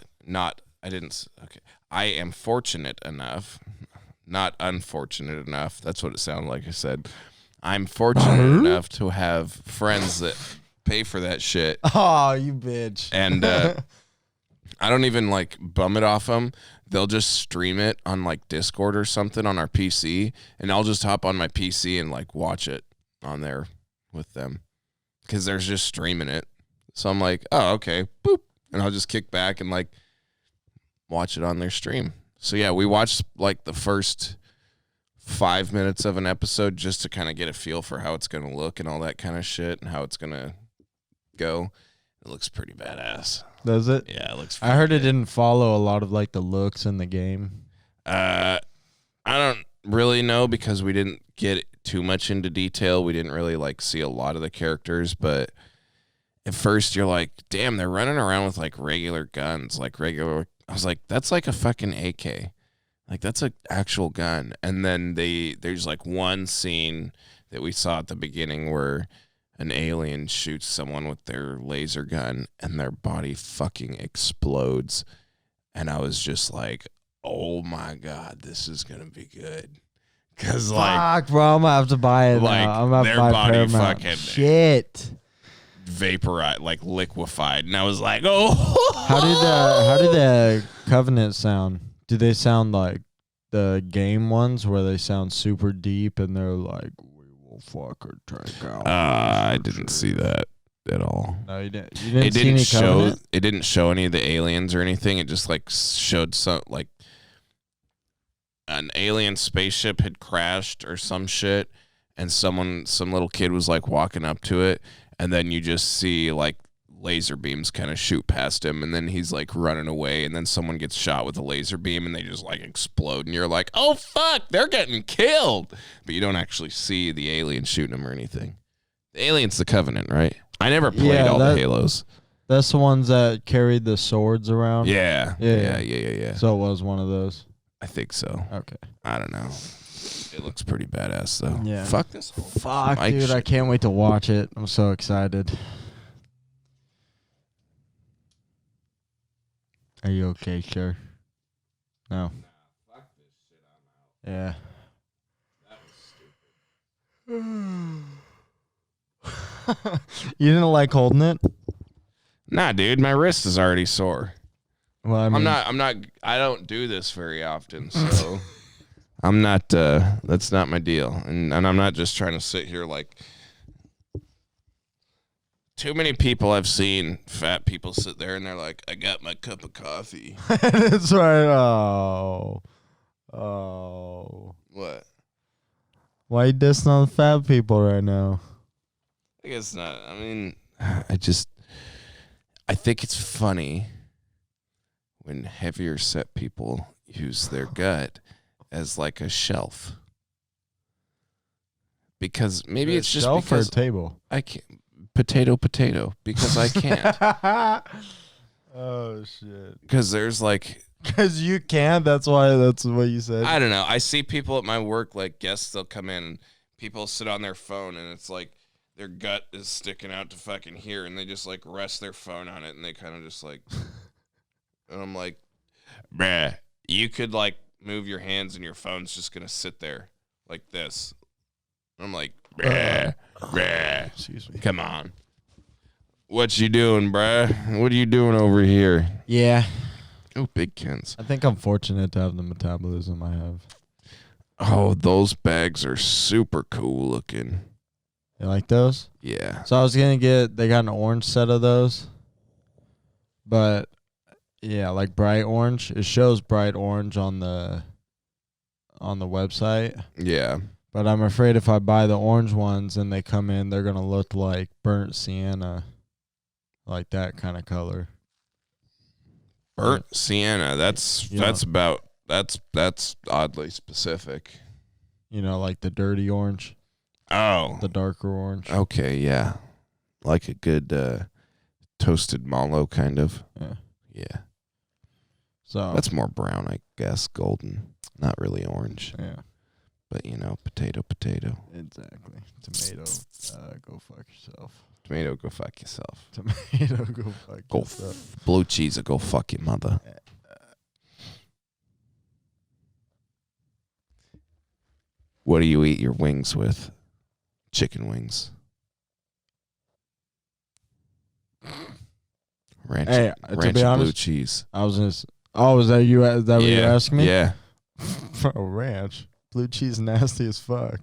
am fortunate enough, not unfortunate enough. That's what it sounded like I said. I'm fortunate enough to have friends that pay for that shit, Oh, you bitch. and I don't even like bum it off them. They'll just stream it on like Discord or something on our PC, and I'll just hop on my PC and like watch it on there with them because they're just streaming it. So I'm like, oh, okay, boop, and I'll just kick back and like watch it on their stream. So yeah, we watched like the first 5 minutes of an episode just to kind of get a feel for how it's going to look and all that kind of shit and how it's going to go. It looks pretty badass. Does it? Yeah, it looks I heard it good. didn't follow a lot of like the looks in the game. I don't really know because we didn't get too much into detail. We didn't really like see a lot of the characters, but at first you're like, damn, they're running around with like regular guns, I was like, that's like a fucking AK. Like that's an actual gun. And then there's like one scene that we saw at the beginning where an alien shoots someone with their laser gun and their body fucking explodes. And I was just like, oh my God, this is going to be good. Because, like, Fuck, bro, I'm gonna have to buy it like, now. I'm gonna their have to buy body Paramount. fucking- Shit. vaporized, like liquefied. And I was like, oh. How do the Covenant sound? Do they sound like the game ones where they sound super deep and they're like, we will fuck or drink out? I didn't see that at all. No, you didn't. You didn't It see didn't any show. Covenant? It didn't show any of the aliens or anything. It just like showed some like an alien spaceship had crashed or some shit, and some little kid was like walking up to it, and then you just see like laser beams kind of shoot past him, and then he's like running away, and then someone gets shot with a laser beam, and they just like explode, and you're like, oh fuck, they're getting killed, but you don't actually see the alien shooting them or anything. The alien's the Covenant, right? I never played Yeah, all the Halos. That's the ones that carried the swords around? Yeah. So it was one of those. I think so. Okay. I don't know. It looks pretty badass though. Yeah. Fuck this whole Fuck, mic dude, I shit. can't wait to watch it. I'm so excited. Are you okay, sir? No. Fuck this shit, I'm out. Yeah. That was stupid. You didn't like holding it? Nah, dude, my wrist is already sore. Well, I mean, I don't do this very often, so I'm not that's not my deal. And I'm not just trying to sit here like too many people I've seen fat people sit there and they're like, I got my cup of coffee. that's right. Oh. What? Why you dissing on the fat people right now? I guess not. I mean, I think it's funny when heavier set people use their gut as like a shelf. Because maybe it's just shelf or because table. I can't potato because I can't. Oh shit. Because there's like Because you can't. That's why. That's what you said. I don't know. I see people at my work, like guests, they'll come in and people sit on their phone and it's like their gut is sticking out to fucking here and they just like rest their phone on it and they kind of just like, and I'm like, bruh, you could like move your hands and your phone's just going to sit there like this. And I'm like, bruh, Excuse me. come on. What you doing, bruh? What are you doing over here? Yeah. Oh, Big Kens. I think I'm fortunate to have the metabolism I have. Oh, those bags are super cool looking. You like those? Yeah. So I was gonna get. They got an orange set of those, but yeah, like bright orange. It shows bright orange on the website, Yeah. but I'm afraid if I buy the orange ones and they come in, they're gonna look like burnt sienna, like that kind of color. Burnt sienna. That's Yeah. that's oddly specific. You know, like the dirty orange, Oh. the darker orange. Okay, yeah. Like a good toasted mallow kind of. Yeah. Yeah. So That's more brown, I guess, golden. Not really orange. yeah, But potato. exactly. Tomato, go fuck yourself. Tomato, go fuck yourself. Tomato, go fuck Go yourself. blue cheese or go fuck your mother. What do you eat your wings with? Chicken wings. Ranch, Hey, to ranch be and blue honest, cheese. I was just. Oh, is that you? Is that what you're asking me? Yeah. Bro, ranch. Blue cheese nasty as fuck.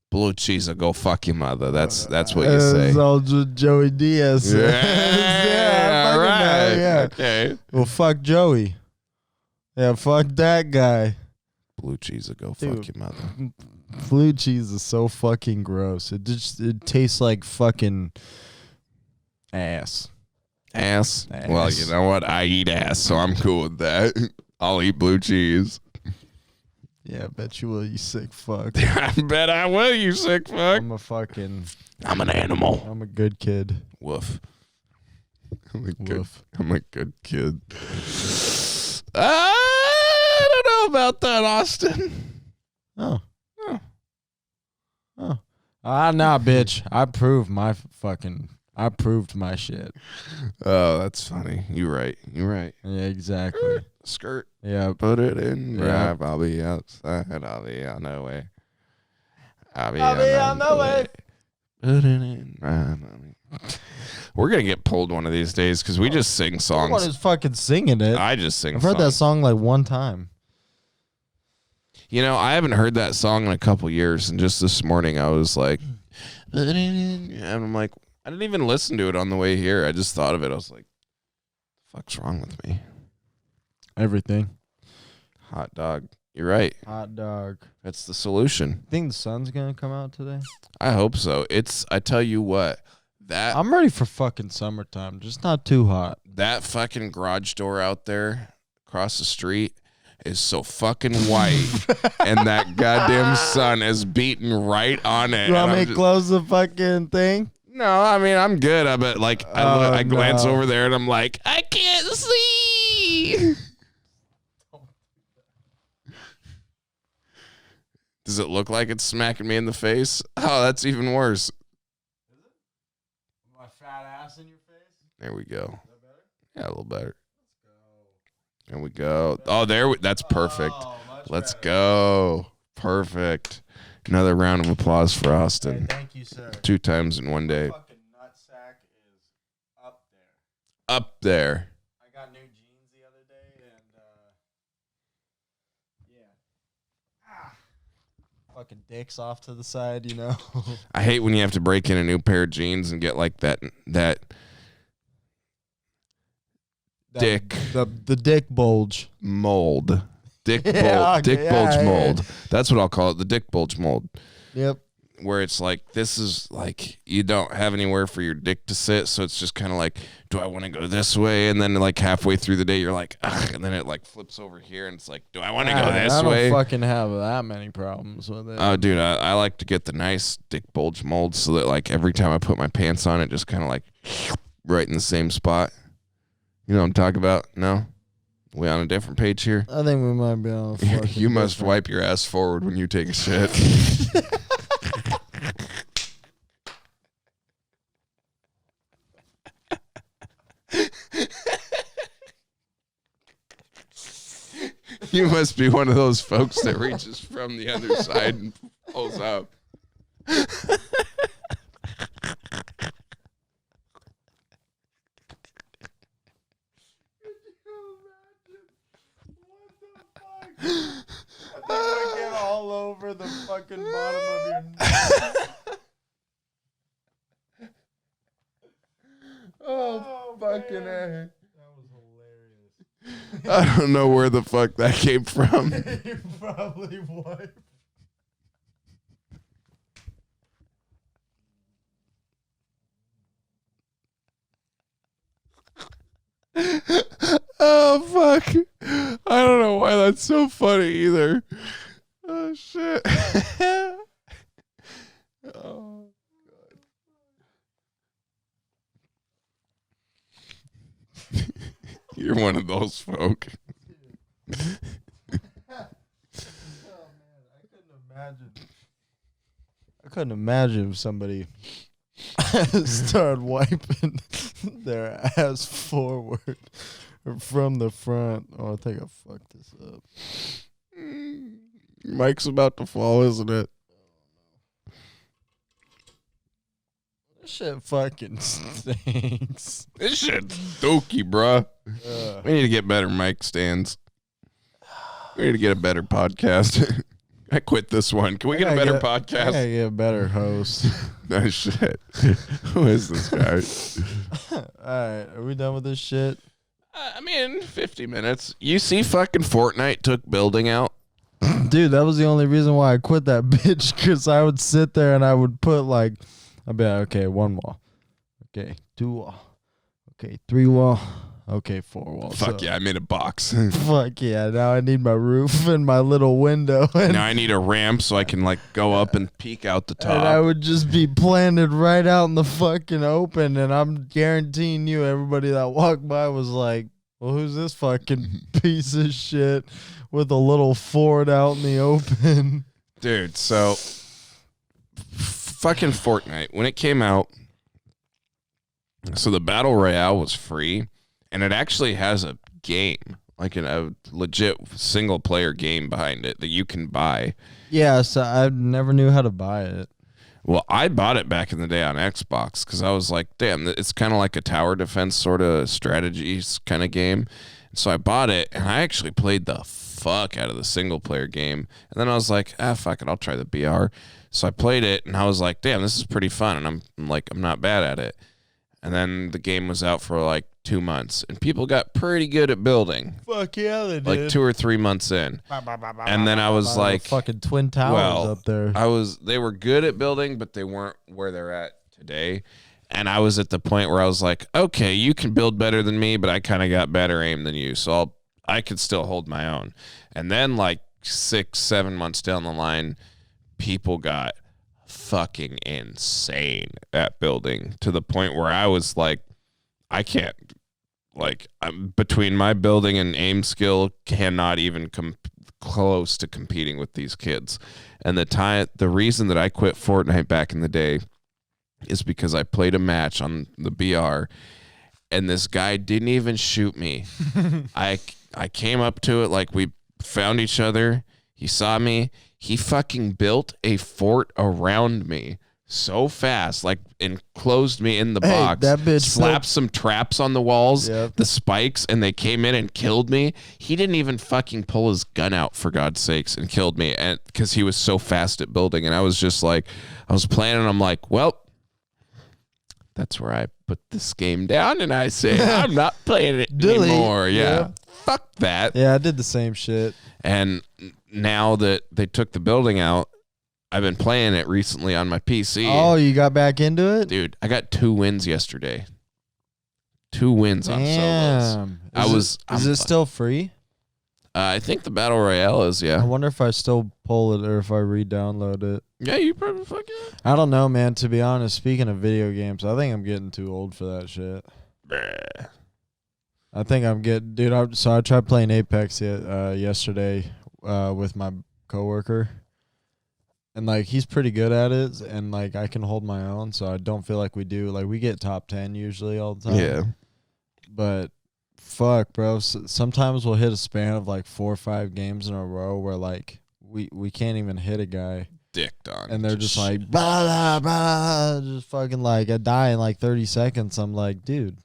Blue cheese or go fuck your mother. That's what you say. It's all just Joey Diaz. Yeah, fucking right. that, yeah. Okay. Well, fuck Joey. Yeah, fuck that guy. Blue cheese or go Dude. fuck your mother. Blue cheese is so fucking gross. It tastes like fucking ass. Ass. Ass. Well, you know what? I eat ass, so I'm cool with that. I'll eat blue cheese. Yeah, I bet you will, you sick fuck. I bet I will, you sick fuck. I'm I'm an animal. I'm a good kid. Woof. I'm a Woof. good kid. I don't know about that, Austin. Oh. Oh. Oh. Ah, nah, bitch. I prove my fucking. I proved my shit. Oh, that's funny. You're right. Yeah, exactly. Skirt. Yeah. Put it in Yeah. drive. I'll be outside. I'll be on the way. I'll be on the way. Put it in drive. We're going to get pulled one of these days because we just sing Someone songs. is fucking singing it. I just sing I've heard that songs. song like one time. You know, I haven't heard that song in a couple years, and just this morning I was like, and I'm like, I didn't even listen to it on the way here. I just thought of it. I was like, the fuck's wrong with me? Everything. Hot dog. You're right. Hot dog. That's the solution. Think the sun's gonna come out today? I hope so. I tell you what, I'm ready for fucking summertime. Just not too hot. that fucking garage door out there across the street is so fucking white, and that goddamn sun is beating right on it. You want And me I'm to just- close the fucking thing? No, I mean I'm good. But like I glance no. over there and I'm like, I can't see. Does it look like it's smacking me in the face? Oh, that's even worse. My fat ass in your face? There we go. Is that better? Yeah, a little better. Let's go. There we go. Oh, that's perfect. Oh, much Let's better. go. Perfect. Another round of applause for Hey, Austin. thank you, sir. 2 times in one day. Fucking nutsack is up there. Up there. I got new jeans the other day, and fucking dicks off to the side, you know. I hate when you have to break in a new pair of jeans and get like that dick the dick bulge. mold. Dick Yeah, dick okay, bulge yeah, mold. That's what I'll call it, the dick bulge mold. Yep. Where it's like, this is like, you don't have anywhere for your dick to sit, so it's just kind of like, do I want to go this way? And then like halfway through the day, you're like, ugh, and then it like flips over here, and it's like, do I want to go this I don't way? fucking have that many problems with it. Oh, dude, I like to get the nice dick bulge mold so that like every time I put my pants on, it just kind of like right in the same spot. You know what I'm talking about? No? We on a different page here? I think we might be on. You must wipe your ass forward when you take a shit. You must be one of those folks that reaches from the other side and pulls out. Get all over the fucking bottom of your neck. Oh, fucking man. A. That was hilarious. I don't know where the fuck that came from. You probably would. Oh, fuck. I don't know why that's so funny either. Oh, shit. Oh, God. You're one of those folk. Oh man, I couldn't imagine if somebody started wiping their ass forward or from the front. Oh, I think I fucked this up. Mike's about to fall, isn't it? This shit fucking stinks. This shit's dookie, bruh. Ugh. We need to get better mic stands. We need to get a better podcast. I quit this one. Can we get a better I podcast? gotta get a better host. No shit. Who is this guy? Alright, are we done with this shit? I mean, 50 minutes. You see fucking Fortnite took building out? Dude, that was the only reason why I quit that bitch, because I would sit there and I would put like, I'd be like, okay, 1 wall. Okay, 2 wall. Okay, 3 wall. Okay, 4 walls. Fuck yeah, I made a box. Fuck yeah, now I need my roof and my little window. And, Now I need a ramp so I can like go up and peek out the and I top. would just be planted right out in the fucking open, and I'm guaranteeing you everybody that walked by was like, well, who's this fucking piece of shit with a little fort out in the open? Dude, so fucking Fortnite, when it came out, So the Battle Royale was free, and it actually has a game, like a legit single player game behind it that you can buy. Yeah, so I never knew how to buy it. Well, I bought it back in the day on Xbox because I was like, damn, it's kind of like a tower defense sort of strategies kind of game. So I bought it, and I actually played the fuck out of the single player game. And then I was like, fuck it, I'll try the BR. So I played it, and I was like, damn, this is pretty fun. And I'm not bad at it. And then the game was out for like 2 months, and people got pretty good at building. Fuck yeah, they did. Like 2 or 3 months in. And then I was like, fucking Twin Towers up there. They were good at building, but they weren't where they're at today. And I was at the point where I was like, okay, you can build better than me, but I kind of got better aim than you. So I could still hold my own. And then like 6-7 months down the line, people got fucking insane at building to the point where I was like, I can't, like, I'm between my building and aim skill cannot even come close to competing with these kids. And the reason that I quit Fortnite back in the day is because I played a match on the BR, and this guy didn't even shoot me. I came up to it, like, we found each other. He saw me. He fucking built a fort around me so fast, like enclosed me in the box. That bitch slapped some traps on the walls, Yep. the spikes, and they came in and killed me. He didn't even fucking pull his gun out, for God's sakes, and killed me, and because he was so fast at building. And I was just like, I was playing, and I'm like, well, that's where I put this game down, and I say, I'm not playing it Delete. anymore. Yeah. Yeah. Fuck that. Yeah, I did the same shit. And now that they took the building out, I've been playing it recently on my PC. Oh, you got back into it? Dude, I got 2 wins yesterday. 2 wins on solos. Damn. Is it still free? I think the Battle Royale is, I yeah. wonder if I still pull it or if I re-download it. Yeah, you probably fucking... I don't know, man. To be honest, speaking of video games, I think I'm getting too old for that shit. Bruh. I think I'm getting, dude. So I tried playing Apex yesterday with my coworker, and like he's pretty good at it, and like I can hold my own, so I don't feel like we get top 10 usually all the time. Yeah. But fuck, bro. Sometimes we'll hit a span of like 4 or 5 games in a row where like we can't even hit a guy. Dicked on. And they're just like, blah, blah, blah, just fucking like, I die in like 30 seconds. I'm like, dude,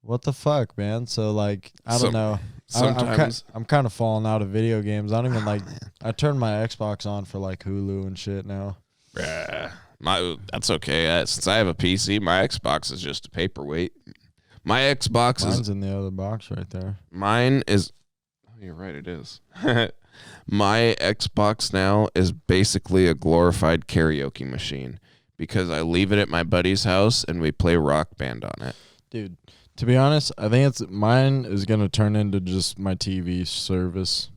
what the fuck, man? So like, I don't know. Sometimes I'm kind of falling out of video games. I don't even like, I turned my Xbox on for like Hulu and shit now. That's okay. Since I have a PC, my Xbox is just a paperweight. My Xbox Mine's in the other box right there. Mine is. Oh, you're right. It is. My Xbox now is basically a glorified karaoke machine because I leave it at my buddy's house and we play Rock Band on it. Dude, to be honest, I think mine is going to turn into just my TV service.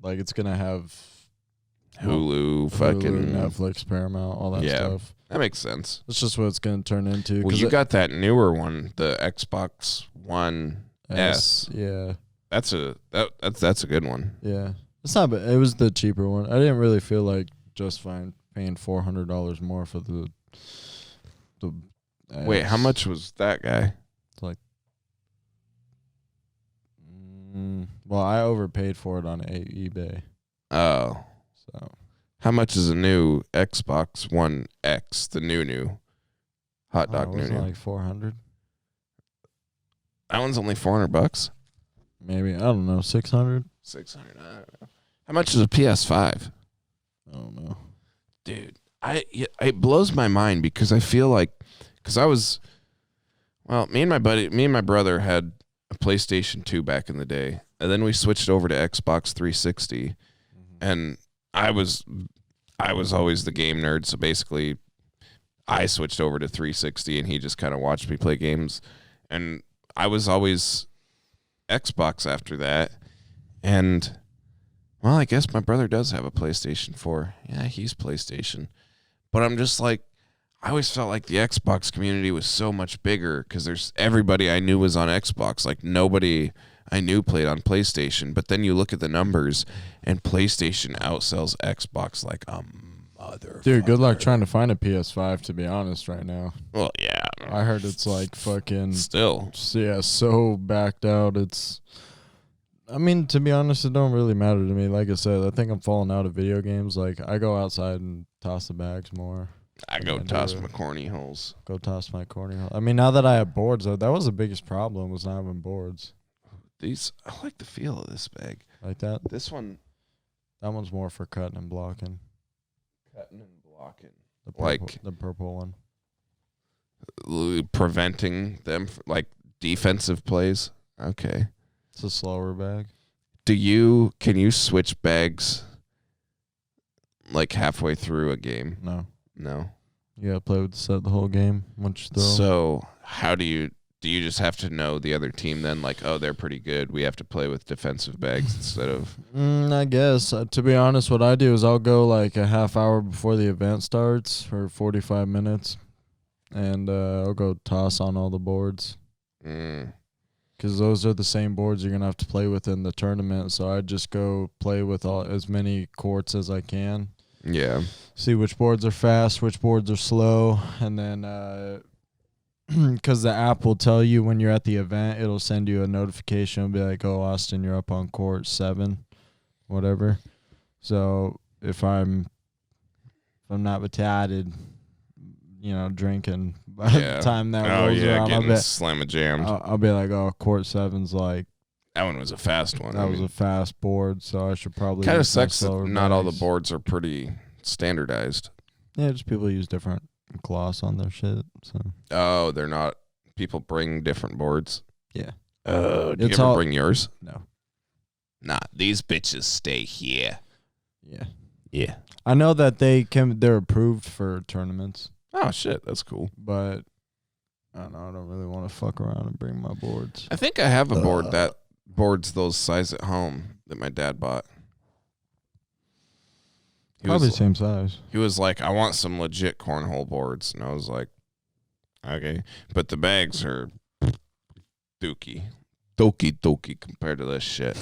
Like it's going to have Hulu, fucking Netflix, Paramount, all that stuff. That makes sense. That's just what it's going to turn into. Well, you got that newer one, the Xbox One S. Yeah. That's a good one. Yeah. It's not bad. It was the cheaper one. I didn't really feel like justifying paying $400 more for the Wait, how much was that guy? It's like well, I overpaid for it on eBay. Oh. So How much is a new Xbox One X, the new hot dog was new? it like 400? That one's only $400. Maybe, I don't know, 600? 600. I don't know. How much is a PS5? I don't know. Dude, it blows my mind because I feel like, because I was, well, me and my brother had a PlayStation 2 back in the day, and then we switched over to Xbox 360, and I was always the game nerd, so basically I switched over to 360, and he just kind of watched me play games, and I was always Xbox after that, and well, I guess my brother does have a PlayStation 4. Yeah, he's PlayStation. But I'm just like, I always felt like the Xbox community was so much bigger because there's everybody I knew was on Xbox. Like nobody I knew played on PlayStation. But then you look at the numbers and PlayStation outsells Xbox like a Dude, good luck trying to find a PS5, to be honest, right now. Well, yeah. I heard it's like fucking, Still. yeah, so backed out. I mean, to be honest, it don't really matter to me. Like I said, I think I'm falling out of video games. Like, I go outside and toss the bags more. I go toss my corny holes. Go toss my corny hole. I mean, now that I have boards, though, that was the biggest problem, was not having boards. I like the feel of this bag. Like that? This one. That one's more for cutting and blocking. Cutting and blocking. The purple one. Preventing them, like defensive plays. Okay. It's a slower bag. Can you switch bags like halfway through a game? No. You gotta play with the set the whole game once you throw. So how do you just have to know the other team then? Like, oh, they're pretty good. We have to play with defensive bags instead of. I guess. To be honest, what I do is I'll go like a half hour before the event starts, or 45 minutes, and I'll go toss on all the boards. Because those are the same boards you're going to have to play with in the tournament. So I just go play with as many courts as I can. Yeah. See which boards are fast, which boards are slow. And then because the app will tell you when you're at the event, it'll send you a notification. It'll be like, oh, Austin, you're up on court 7, whatever. So if I'm not retarded, drinking by the time that rolls around, I'll be like, oh, court 7's like, that one was a fast one. That was a fast board, so I should probably. Kind of sucks that not all the boards are pretty standardized. Yeah, just people use different gloss on their shit. So. Oh, they're not. People bring different boards. Yeah. Do you ever bring yours? No. Nah, these bitches stay here. Yeah. Yeah. I know that they're approved for tournaments. Oh shit, that's cool. But I don't know. I don't really want to fuck around and bring my boards. I think I have a board that boards those size at home that my dad bought. Probably same size. He was like, I want some legit cornhole boards. And I was like, okay. But the bags are dookie. Dokie compared to this shit.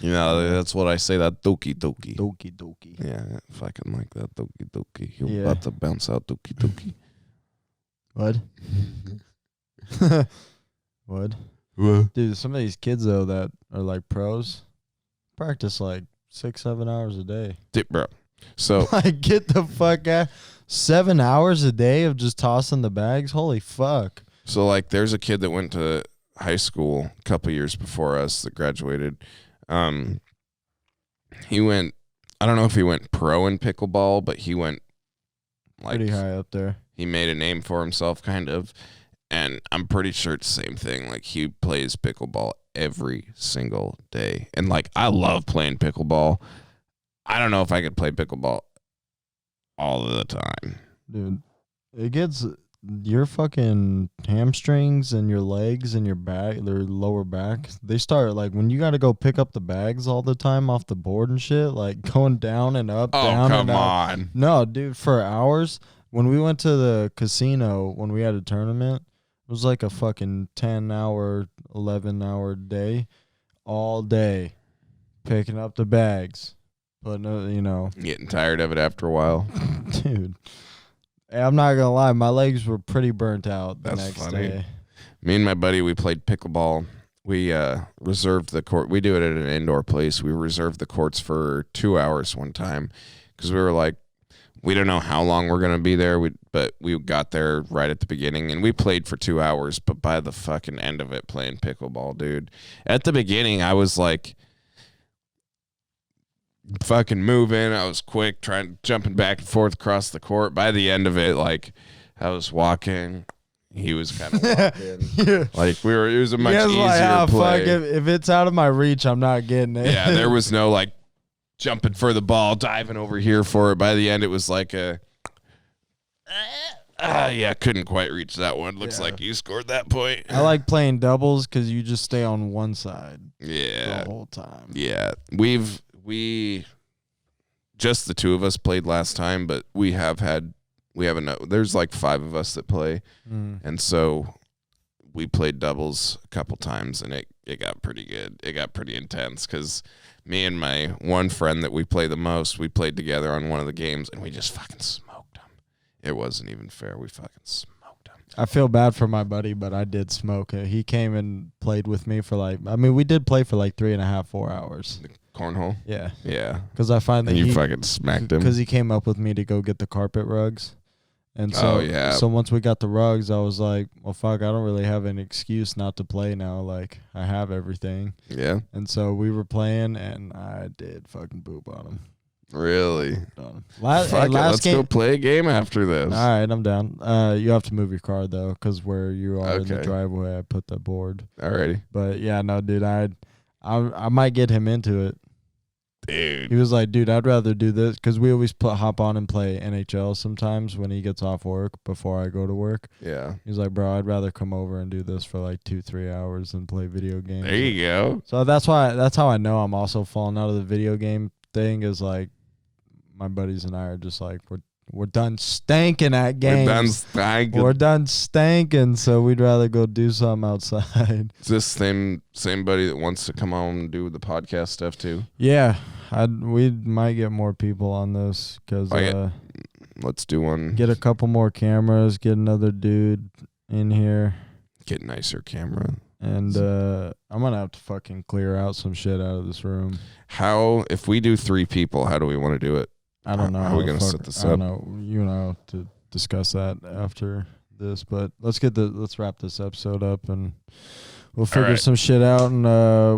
That's what I say, that dokie. Dokie. Yeah, if I can like that dokie. He'll about to bounce out dokie. What? What? Dude, some of these kids, though, that are like pros, practice like 6-7 hours a day. Bro. So like, get the fuck out. 7 hours a day of just tossing the bags? Holy fuck. So, like, there's a kid that went to high school a couple years before us that graduated. He went, I don't know if he went pro in pickleball, but he went like pretty high up there. He made a name for himself, kind of. And I'm pretty sure it's the same thing. Like, he plays pickleball every single day. And, like, I love playing pickleball. I don't know if I could play pickleball all of the time. Dude, it gets your fucking hamstrings and your legs and your back, their lower back. They start, like, when you got to go pick up the bags all the time off the board and shit, like, going down and up, down and up. Oh, come on. No, dude, for hours. When we went to the casino, when we had a tournament, it was like a fucking 10-hour, 11-hour day, all day, picking up the bags, putting, Getting tired of it after a while. Dude, I'm not gonna lie, my legs were pretty burnt out the That's next funny. day. Me and my buddy, we played pickleball. We reserved the court. We do it at an indoor place. We reserved the courts for 2 hours one time because we were like, we don't know how long we're going to be there, but we got there right at the beginning, and we played for 2 hours, but by the fucking end of it playing pickleball, dude, at the beginning, I was like fucking moving. I was quick, jumping back and forth across the court. By the end of it, like, I was walking. He was kind of walking. Yeah. Like, it was a much easier like, play. Fuck, if it's out of my reach, I'm not getting it. Yeah, there was no, like, jumping for the ball, diving over here for it. By the end, it was like couldn't quite reach that one. Looks like you scored that point. I like playing doubles because you just stay on one side the whole time. Yeah, we just the two of us played last time, but there's like 5 of us that play, and so we played doubles a couple times, and it got pretty good. It got pretty intense because me and my one friend that we play the most, we played together on one of the games, and we just fucking smoked him. It wasn't even fair. We fucking smoked him. I feel bad for my buddy, but I did smoke it. He came and played with me for we did play for 3.5, 4 hours. The cornhole? Yeah. Yeah. Because I find that And you fucking smacked him? Because he came up with me to go get the carpet rugs. And so, Oh, yeah. So once we got the rugs, I was like, well, fuck, I don't really have an excuse not to play now. Like, I have everything. Yeah. And so we were playing, and I did fucking poop on him. Really? Done. Fuck it. Let's go play a game after this. All right, I'm down. You have to move your car, though, because where you are in the Okay. driveway, I put the board. Alrighty. But, yeah, no, dude, I might get him into it. Dude. He was like, dude, I'd rather do this because we always hop on and play NHL sometimes when he gets off work before I go to work. Yeah. He's like, bro, I'd rather come over and do this for 2-3 hours and play video games. There you go. So that's how I know I'm also falling out of the video game thing is my buddies and I are just we're done stanking at games. We're done stanking. We're done stanking, so we'd rather go do something outside. Is this same buddy that wants to come on and do the podcast stuff too? Yeah, we might get more people on this because Let's do one. get a couple more cameras, get another dude in here, Get nicer camera. and I'm gonna have to fucking clear out some shit out of this room. If we do 3 people, how do we want to do it? I don't know. How are we gonna set this I don't up? know. You know to discuss that after this, but let's wrap this episode up and we'll figure right. some shit out, and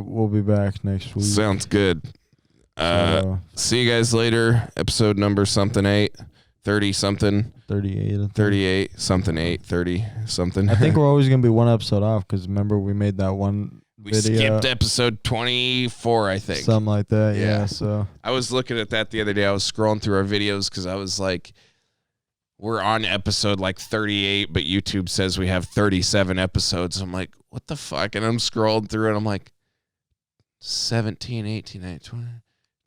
we'll be back next week. Sounds good. So, See you guys later. Episode number something 8, 30 something, 38. I think. 38 something 8, 30 something. I think we're always gonna be one episode off because remember we made that one we video, skipped episode 24, I think. something like that. Yeah. Yeah. So I was looking at that the other day. I was scrolling through our videos because I was like, we're on episode 38, but YouTube says we have 37 episodes. I'm like, what the fuck? And I'm scrolling through and I'm like, 17, 18, 19, 20,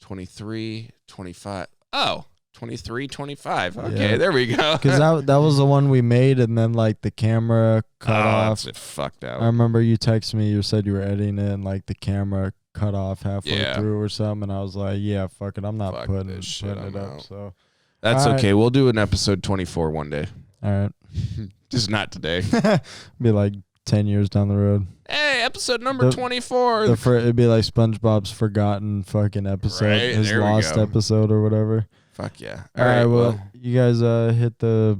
23, 25. Oh, 23, 25. Okay, Yeah. there we go. because that was the one we made, and then the camera cut off. That's it fucked out. I remember you texted me. You said you were editing it, and the camera cut off halfway Yeah. through or something. And I was like, "Yeah, fuck it, I'm not Fuck putting this shit, it I'm up." out. So That's all right. okay. We'll do an episode 24 one day. all right, Just not today. be 10 years down the road. Hey, episode number The- 24. It'd be like SpongeBob's forgotten fucking episode, Right, his there we lost go. episode or whatever. Fuck yeah. All right, well, you guys hit the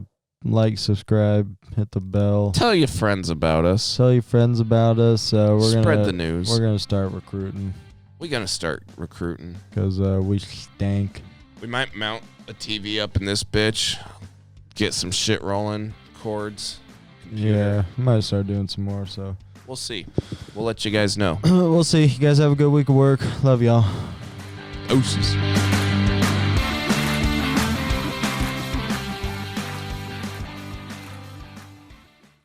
subscribe, hit the bell, tell your friends about us. tell your friends about us. We're Spread gonna the news. we're gonna start recruiting We're going to start recruiting. because we stank. We might mount a TV up in this bitch, get some shit rolling, cords. Yeah, might start doing some more. So We'll see. We'll let you guys know. we'll see. You guys have a good week of work. Love y'all. Ooses.